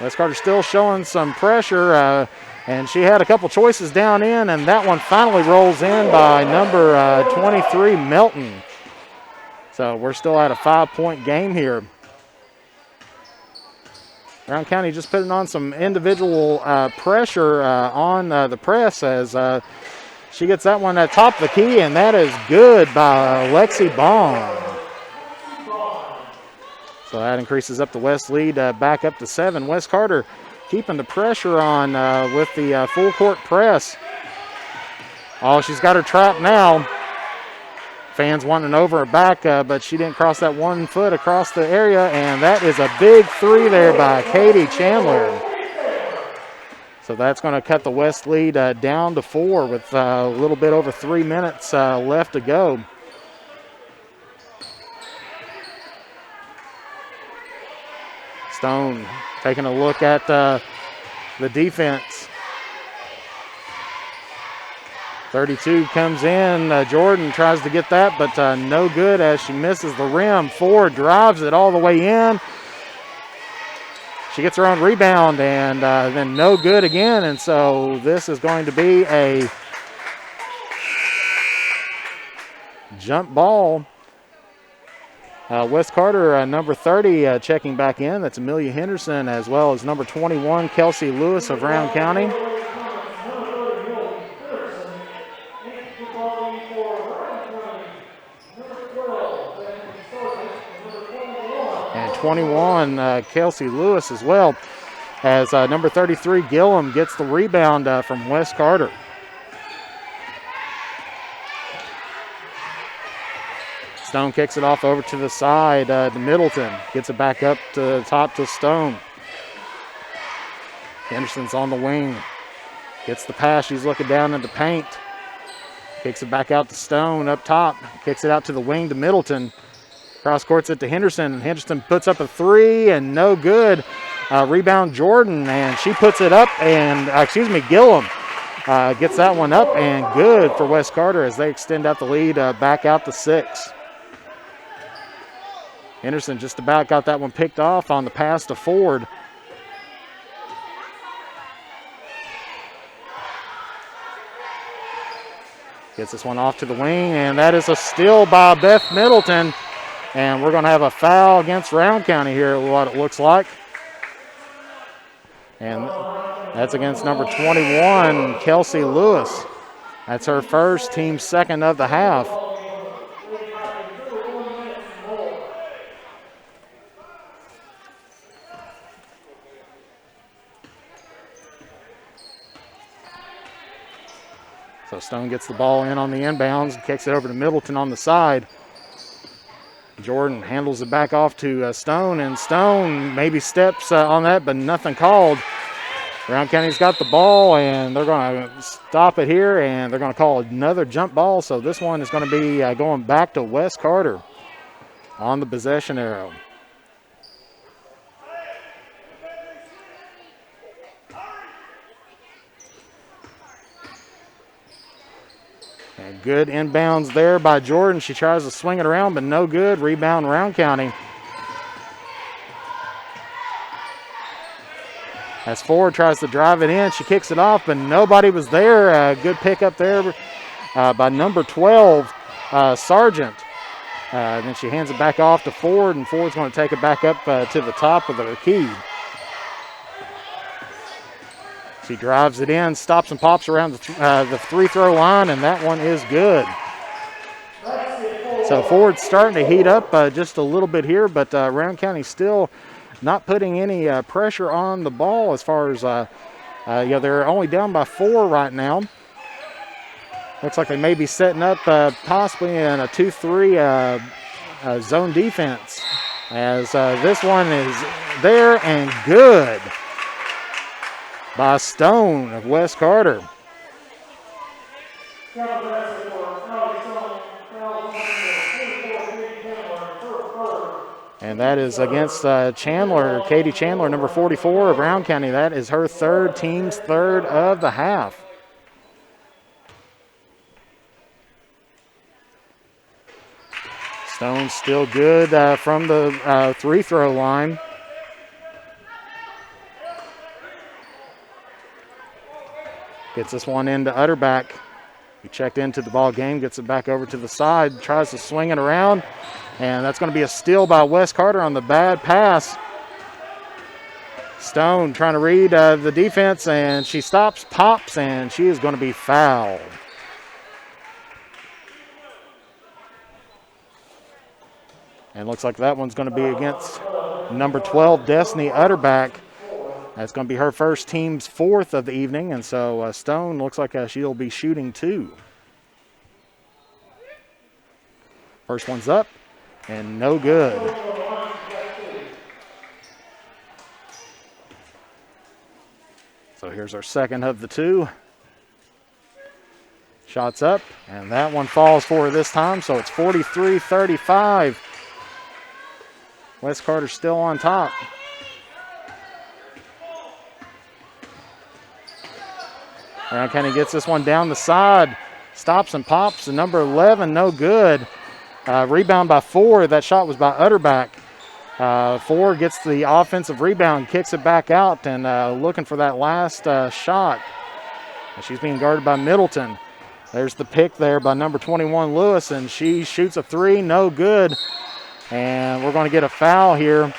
West Carter still showing some pressure, and she had a couple choices down in, and that one finally rolls in by number 23, Melton. So we're still at a 5-point game here. Brown County just putting on some individual pressure on the press as she gets that one at top of the key, and that is good by Lexi Bond. So that increases up the West lead back up to 7. West Carter keeping the pressure on with the full court press. Oh, she's got her trap now. Fans wanting over her back, but she didn't cross that 1 foot across the area, and that is a big 3 there by Katie Chandler. So that's going to cut the West lead down to 4 with a little bit over 3 minutes left to go. Stone taking a look at the defense. 32 comes in. Jordan tries to get that, but no good as she misses the rim. Ford drives it all the way in. She gets her own rebound, and then no good again. And so this is going to be a jump ball. West Carter, number 30, checking back in. That's Amelia Henderson, as well as number 21, Kelsey Lewis of Rowan County. And 21, Kelsey Lewis as well, as number 33, Gillum, gets the rebound from West Carter. Stone kicks it off over to the side to Middleton. Gets it back up to the top to Stone. Henderson's on the wing. Gets the pass. She's looking down in the paint. Kicks it back out to Stone up top. Kicks it out to the wing to Middleton. Cross courts it to Henderson. And Henderson puts up a 3 and no good. Rebound Jordan, and she puts it up, and Gillum gets that one up and good for West Carter as they extend out the lead back out to 6. Henderson just about got that one picked off on the pass to Ford. Gets this one off to the wing, and that is a steal by Beth Middleton. And we're going to have a foul against Rowan County here, what it looks like. And that's against number 21, Kelsey Lewis. That's her first, team second of the half. So Stone gets the ball in on the inbounds, kicks it over to Middleton on the side. Jordan handles it back off to Stone, and Stone maybe steps on that, but nothing called. Rowan County's got the ball, and they're going to stop it here, and they're going to call another jump ball. So this one is going to be going back to West Carter on the possession arrow. And good inbounds there by Jordan. She tries to swing it around, but no good. Rebound Rowan County. As Ford tries to drive it in, she kicks it off, but nobody was there. Good pickup there by number 12, Sargent. Then she hands it back off to Ford, and Ford's going to take it back up to the top of the key. She drives it in, stops and pops around the free-throw line, and that one is good. So Ford's starting to heat up just a little bit here, but Rowan County still not putting any pressure on the ball as far as, they're only down by 4 right now. Looks like they may be setting up possibly in a 2-3 zone defense, as this one is there and good by Stone of West Carter. And that is against Chandler, Katie Chandler, number 44 of Rowan County. That is her third, team's third of the half. Stone still good from the free-throw line. Gets this one into Utterback. He checked into the ball game, gets it back over to the side, tries to swing it around, and that's going to be a steal by West Carter on the bad pass. Stone trying to read the defense, and she stops, pops, and she is going to be fouled. And looks like that one's going to be against number 12, Destiny Utterback. That's going to be her first, team's fourth of the evening, and so Stone looks like she'll be shooting 2. First one's up, and no good. So here's our second of the 2. Shots up, and that one falls for her this time, so it's 43-35. West Carter's still on top. Rowan County gets this one down the side, stops and pops, and number 11, no good. Rebound by 4. That shot was by Utterback. 4 gets the offensive rebound, kicks it back out, and looking for that last shot. She's being guarded by Middleton. There's the pick there by number 21, Lewis, and she shoots a 3, no good. And we're going to get a foul here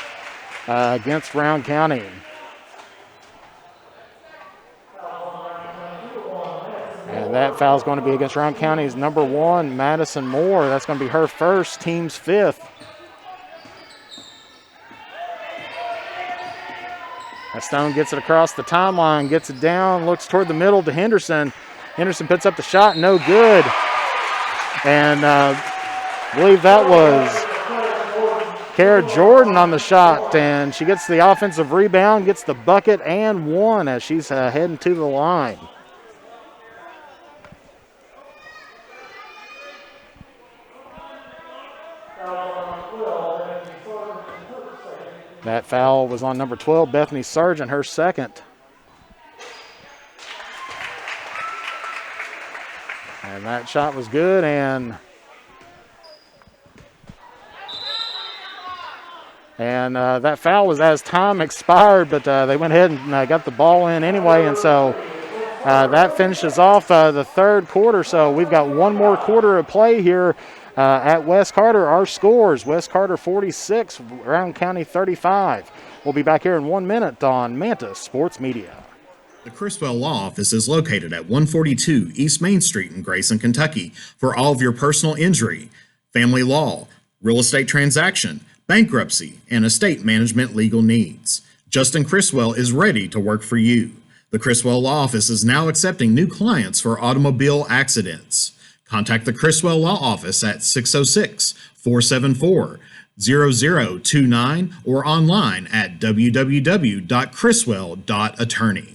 against Rowan County. And that foul is going to be against Rowan County's number 1, Madison Moore. That's going to be her first, team's 5th. Stone gets it across the timeline, gets it down, looks toward the middle to Henderson. Henderson puts up the shot, no good. And I believe that was Kara Jordan on the shot, and she gets the offensive rebound, gets the bucket and 1 as she's heading to the line. That foul was on number 12, Bethany Sargent, her second. And that shot was good, and that foul was as time expired, but they went ahead and got the ball in anyway, and so that finishes off the third quarter. So we've got one more quarter of play here at West Carter. Our scores: West Carter 46, Rowan County 35. We'll be back here in 1 minute on Manta Sports Media. The Criswell Law Office is located at 142 East Main Street in Grayson, Kentucky for all of your personal injury, family law, real estate transaction, bankruptcy, and estate management legal needs. Justin Criswell is ready to work for you. The Criswell Law Office is now accepting new clients for automobile accidents. Contact the Criswell Law Office at 606-474-0029 or online at www.criswell.attorney.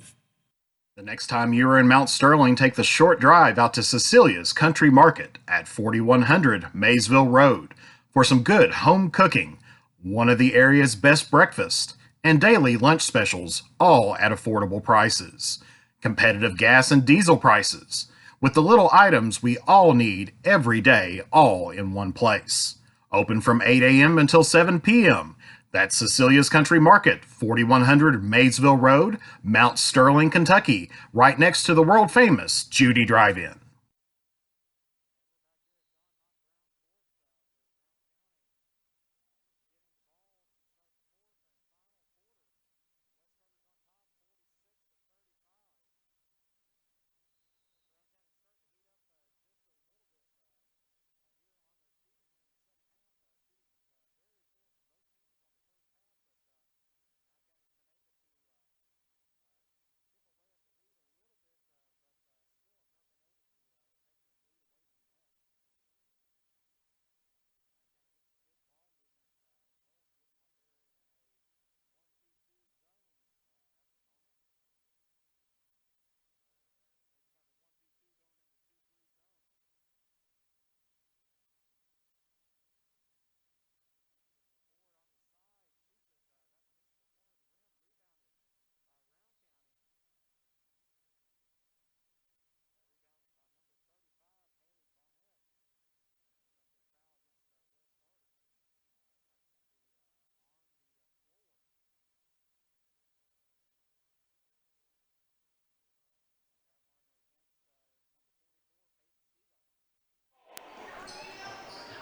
The next time you are in Mount Sterling, take the short drive out to Cecilia's Country Market at 4100 Maysville Road for some good home cooking, one of the area's best breakfasts, and daily lunch specials, all at affordable prices. Competitive gas and diesel prices, with the little items we all need every day, all in one place. Open from 8 a.m. until 7 p.m. That's Cecilia's Country Market, 4100 Maysville Road, Mount Sterling, Kentucky, right next to the world-famous Judy Drive-In.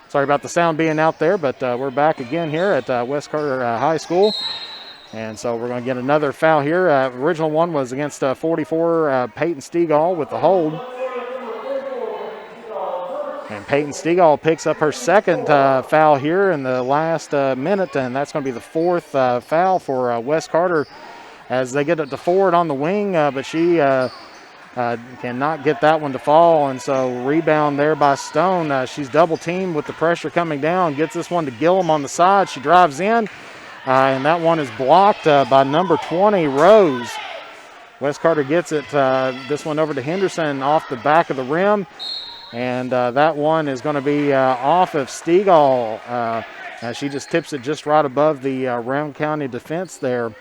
Sorry about the sound being out there, but we're back again here at West Carter High School. And so we're going to get another foul here. Original one was against 44, Peyton Stegall with the hold. And Peyton Stegall picks up her second foul here in the last minute, and that's going to be the fourth foul for Wes Carter as they get it to Ford on the wing, but she cannot get that one to fall, and so rebound there by Stone. She's double teamed with the pressure coming down, gets this one to Gillum on the side. She drives in, and that one is blocked by number 20, Rose. Wes Carter gets it, this one over to Henderson off the back of the rim. And that one is going to be off of Stegall. She just tips it just right above the Rowan County defense there.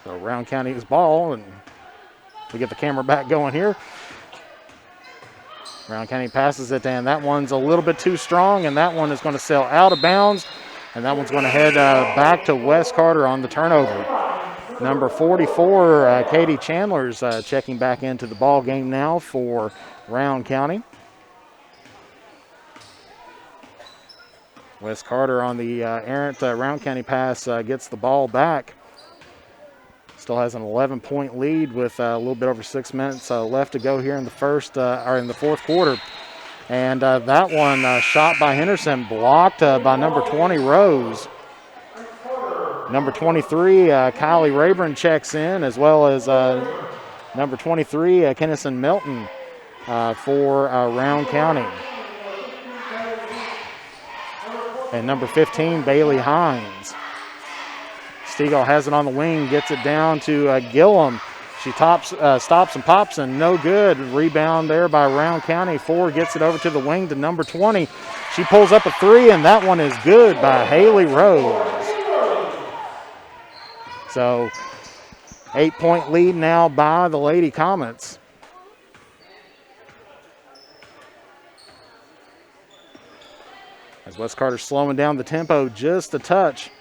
So Rowan County's ball, and we get the camera back going here. Rowan County passes it, and that one's a little bit too strong, and that one is going to sail out of bounds, and that one's going to head back to Wes Carter on the turnover. Number 44, Katie Chandler's checking back into the ball game now for Rowan County. Wes Carter on the errant Rowan County pass gets the ball back. Still has an 11-point lead with a little bit over 6 minutes left to go here in the fourth quarter. And that one shot by Henderson, blocked by number 20, Rose. Number 23, Kylie Rayburn checks in, as well as number 23, Kennison Milton for Rowan County. And number 15, Bailey Hines. Stegall has it on the wing, gets it down to Gillum. She stops and pops, and no good. Rebound there by Rowan County. Ford gets it over to the wing to number 20. She pulls up a three, and that one is good by Haley Rose. So 8-point lead now by the Lady Comets. As Wes Carter slowing down the tempo just a touch.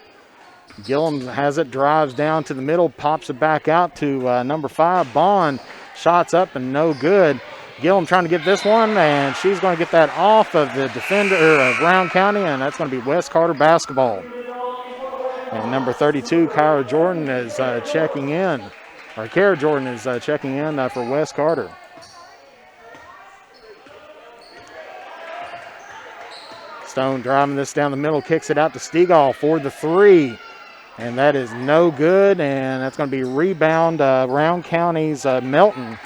Gillum has it, drives down to the middle, pops it back out to number 5, Bond. Shots up and no good. Gillum trying to get this one, and she's going to get that off of the defender of Rowan County, and that's going to be Wes Carter basketball. And number 32, Kara Jordan is checking in. Or Kara Jordan is checking in for Wes Carter. Stone driving this down the middle, kicks it out to Stegall for the three. And that is no good, and that's going to be rebound Rowan County's Melton.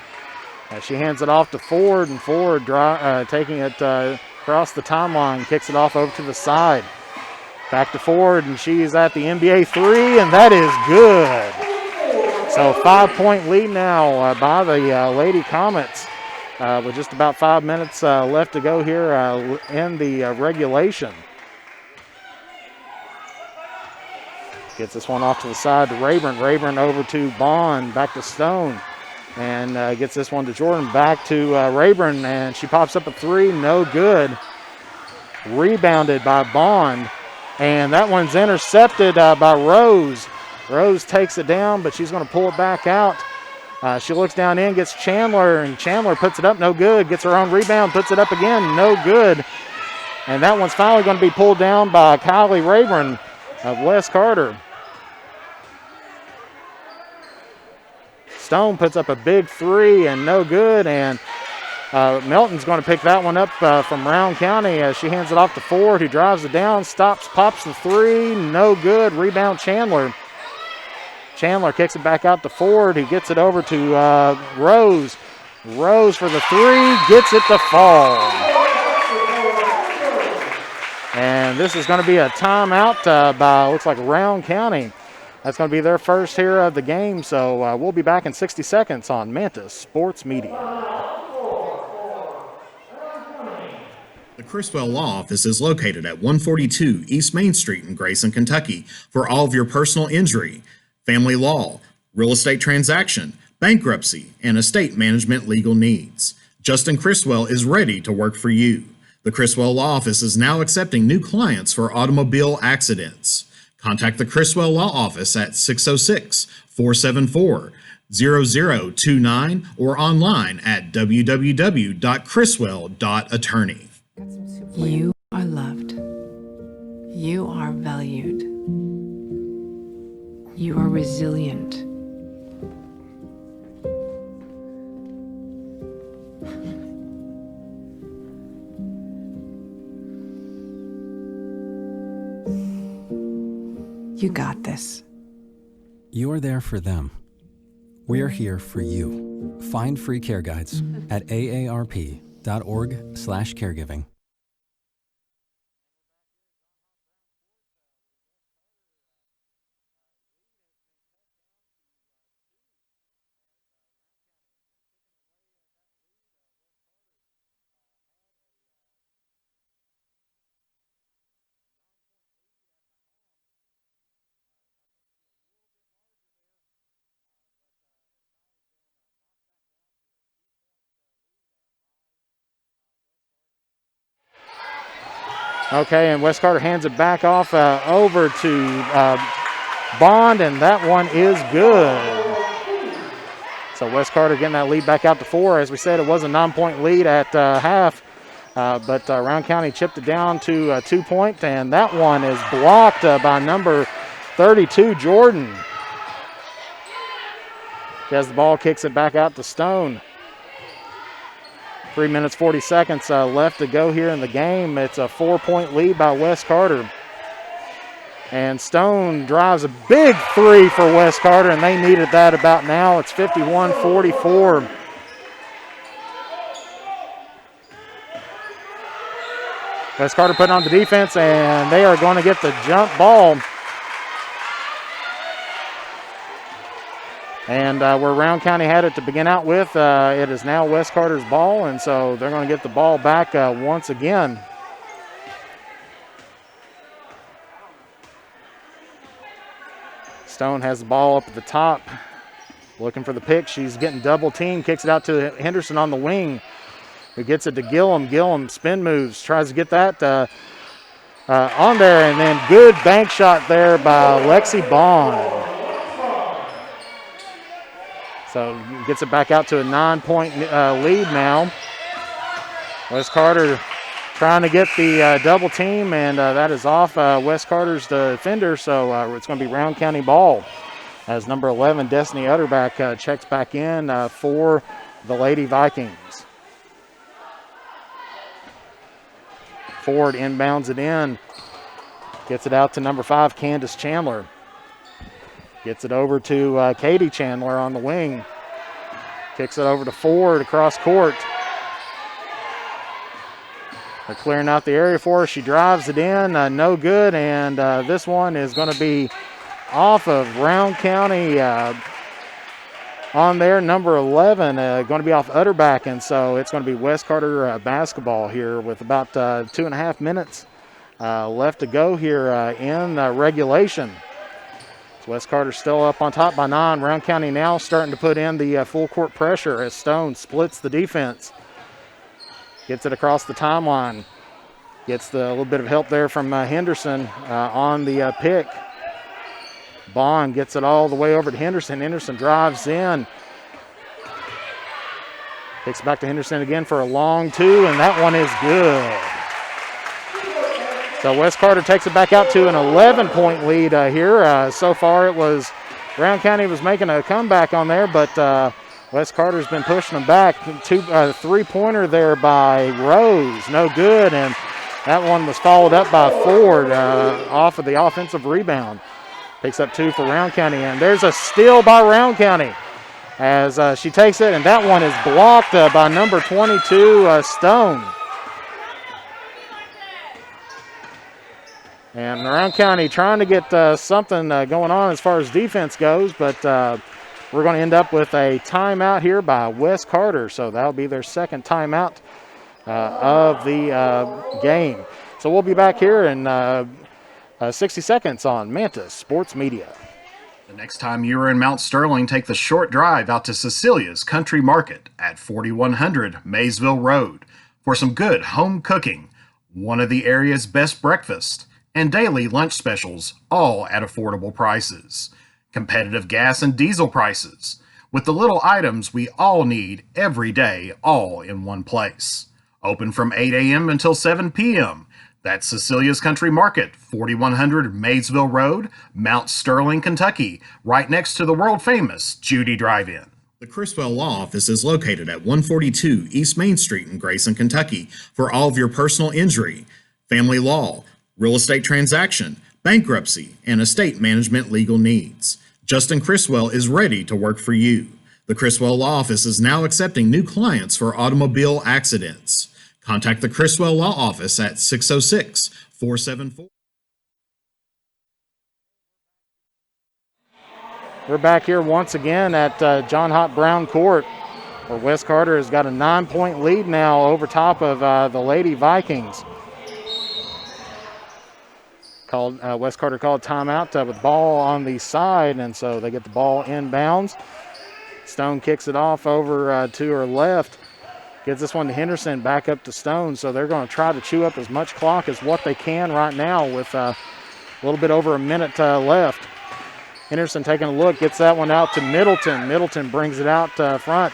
She hands it off to Ford, and Ford taking it across the timeline, kicks it off over to the side. Back to Ford, and she's at the NBA three, and that is good. So 5-point lead now by the Lady Comets with just about 5 minutes left to go here in the regulation. Gets this one off to the side to Rayburn. Rayburn over to Bond, back to Stone, and gets this one to Jordan, back to Rayburn, and she pops up a three, no good. Rebounded by Bond. And that one's intercepted by Rose. Rose takes it down, but she's going to pull it back out. She looks down in, gets Chandler, and Chandler puts it up, no good. Gets her own rebound, puts it up again, no good. And that one's finally going to be pulled down by Kylie Rayburn of Wes Carter. Stone puts up a big three and no good, and Melton's going to pick that one up from Rowan County as she hands it off to Ford, who drives it down, stops, pops the three, no good. Rebound Chandler. Chandler kicks it back out to Ford, who gets it over to Rose. Rose for the three, gets it to fall. And this is going to be a timeout by, looks like, Rowan County. That's going to be their first here of the game, so we'll be back in 60 seconds on Mantis Sports Media. The Criswell Law Office is located at 142 East Main Street in Grayson, Kentucky for all of your personal injury, family law, real estate transaction, bankruptcy, and estate management legal needs. Justin Criswell is ready to work for you. The Criswell Law Office is now accepting new clients for automobile accidents. Contact the Criswell Law Office at 606-474-0029 or online at www.criswell.attorney. You are loved. You are valued. You are resilient. You got this. You're there for them. We're here for you. Find free care guides at aarp.org/caregiving. Okay, and West Carter hands it back off over to Bond, and that one is good. So West Carter getting that lead back out to 4. As we said, it was a 9-point lead at half, but Rowan County chipped it down to 2 point, and that one is blocked by number 32, Jordan. As the ball kicks it back out to Stone. 3 minutes, 40 seconds left to go here in the game. It's a 4-point lead by West Carter. And Stone drives a big three for West Carter, and they needed that about now. It's 51-44. West Carter putting on the defense, and they are going to get the jump ball. And where Rowan County had it to begin out with, it is now West Carter's ball, and so they're going to get the ball back once again. Stone has the ball up at the top, looking for the pick. She's getting double teamed, kicks it out to Henderson on the wing, who gets it to Gillum. Gillum spin moves, tries to get that on there, and then good bank shot there by Lexi Bond. So gets it back out to a 9-point lead now. West Carter trying to get the double team, and that is off West Carter's defender, so it's going to be Rowan County ball as number 11, Destiny Utterback, checks back in for the Lady Vikings. Ford inbounds it in, gets it out to number 5, Candace Chandler. Gets it over to Katie Chandler on the wing. Kicks it over to Ford across court. They're clearing out the area for her. She drives it in, no good, and this one is going to be off of Rowan County on there, number 11, going to be off Utterback, and so it's going to be West Carter basketball here with about 2.5 minutes left to go here in regulation. West Carter still up on top by 9. Rowan County now starting to put in the full court pressure as Stone splits the defense. Gets it across the timeline. Gets a little bit of help there from Henderson on the pick. Bond gets it all the way over to Henderson. Henderson drives in. Kicks back to Henderson again for a long 2, and that one is good. So West Carter takes it back out to an 11-point lead here. So far it was Rowan County was making a comeback on there, but West Carter's been pushing them back. Three-pointer there by Rose, no good, and that one was followed up by Ford off of the offensive rebound. Picks up 2 for Rowan County, and there's a steal by Rowan County as she takes it, and that one is blocked by number 22, Stone. And Rowan County trying to get something going on as far as defense goes, but we're going to end up with a timeout here by West Carter. So that'll be their second timeout of the game. So we'll be back here in 60 seconds on Mantis Sports Media. The next time you are in Mount Sterling, take the short drive out to Cecilia's Country Market at 4100 Maysville Road for some good home cooking, one of the area's best breakfasts, and daily lunch specials, all at affordable prices. Competitive gas and diesel prices, with the little items we all need every day, all in one place. Open from 8 a.m. until 7 p.m. That's Cecilia's Country Market, 4100 Maysville Road, Mount Sterling, Kentucky, right next to the world-famous Judy Drive-In. The Criswell Law Office is located at 142 East Main Street in Grayson, Kentucky for all of your personal injury, family law, real estate transaction, bankruptcy, and estate management legal needs. Justin Criswell is ready to work for you. The Criswell Law Office is now accepting new clients for automobile accidents. Contact the Criswell Law Office at 606-474. We're back here once again at John Hott Brown Court, where West Carter has got a 9-point lead now over top of the Lady Vikings. West Carter called timeout with ball on the side, and so they get the ball inbounds. Stone kicks it off over to her left. Gives this one to Henderson, back up to Stone. So they're going to try to chew up as much clock as what they can right now with a little bit over a minute left. Henderson taking a look, gets that one out to Middleton. Middleton brings it out front.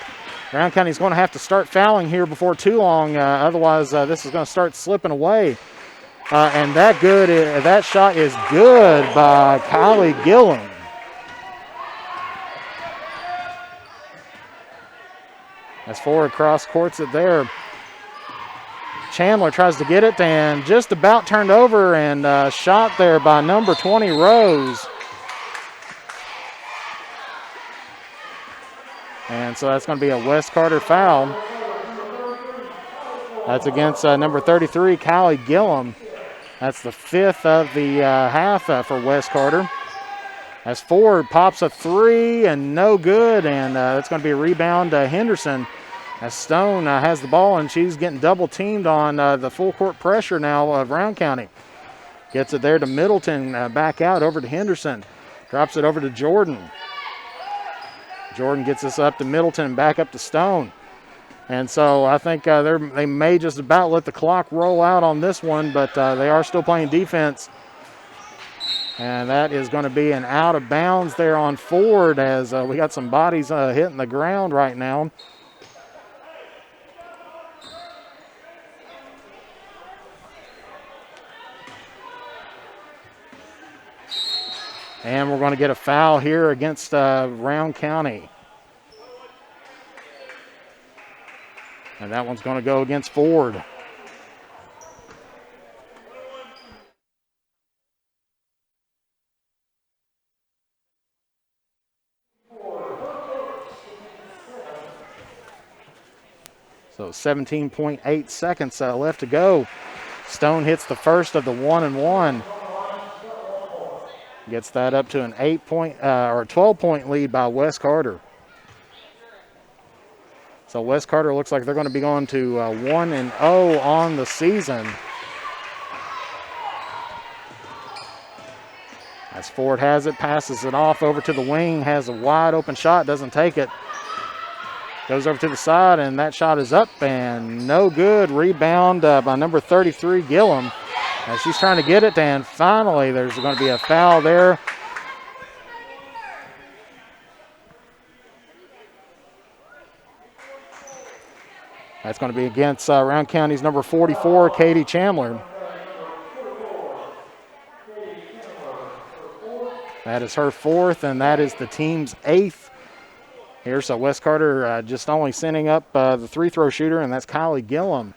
Brown County's going to have to start fouling here before too long. Otherwise, this is going to start slipping away. And that shot is good by Kylie Gillum. As forward cross courts it there. Chandler tries to get it and just about turned over and shot there by number 20, Rose. And so that's going to be a West Carter foul. That's against number 33, Kylie Gillum. That's the fifth of the half for West Carter. As Ford pops a three and no good, and that's going to be a rebound to Henderson. As Stone has the ball, and she's getting double teamed on the full court pressure now of Rowan County. Gets it there to Middleton, back out over to Henderson. Drops it over to Jordan. Jordan gets this up to Middleton and back up to Stone. And so I think they may just about let the clock roll out on this one, but they are still playing defense. And that is going to be an out of bounds there on Ford as we got some bodies hitting the ground right now. And we're going to get a foul here against Rowan County. And that one's going to go against Ford. So 17.8 seconds left to go. Stone hits the first of the 1-and-1. Gets that up to an 12-point lead by West Carter. So West Carter looks like they're going to be going to 1-0 on the season. As Ford has it, passes it off over to the wing, has a wide open shot, doesn't take it. Goes over to the side, and that shot is up and no good. Rebound by number 33, Gillum. As she's trying to get it, and finally there's going to be a foul there. That's going to be against Rowan County's number 44, Katie Chandler. That is her fourth, and that is the team's eighth. Here, so West Carter just only sending up the three-throw shooter, and that's Kylie Gillum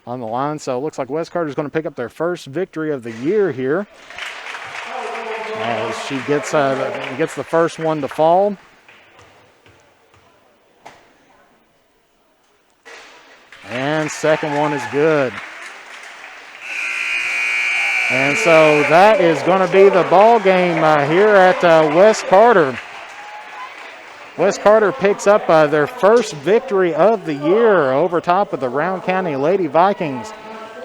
on the line. So it looks like West Carter is going to pick up their first victory of the year here, as she gets the first one to fall. And second one is good. And so that is going to be the ball game here at West Carter. West Carter picks up their first victory of the year over top of the Rowan County Lady Vikings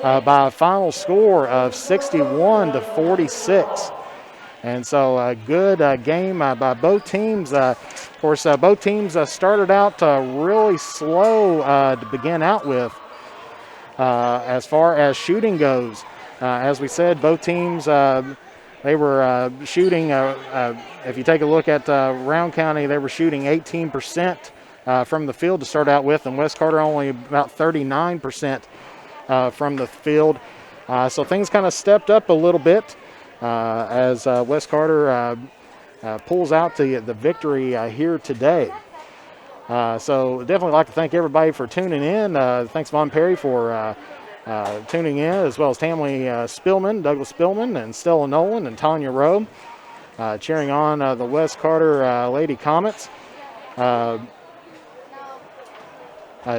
by a final score of 61-46. And so a good game by both teams. Of course, both teams started out really slow to begin out with as far as shooting goes. As we said, both teams, they were shooting, if you take a look at Rowan County, they were shooting 18% from the field to start out with, and West Carter only about 39% from the field. So things kind of stepped up a little bit as West Carter pulls out the victory here today. So definitely like to thank everybody for tuning in. Thanks Von Perry for tuning in, as well as Tammy Spillman, Douglas Spillman, and Stella Nolan and Tanya Rowe, cheering on the West Carter Lady Comets.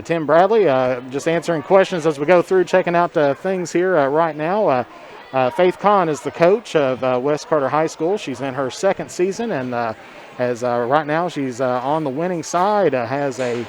Tim Bradley just answering questions as we go through, checking out things here right now. Faith Kahn is the coach of West Carter High School. She's in her second season, and as right now she's on the winning side, has a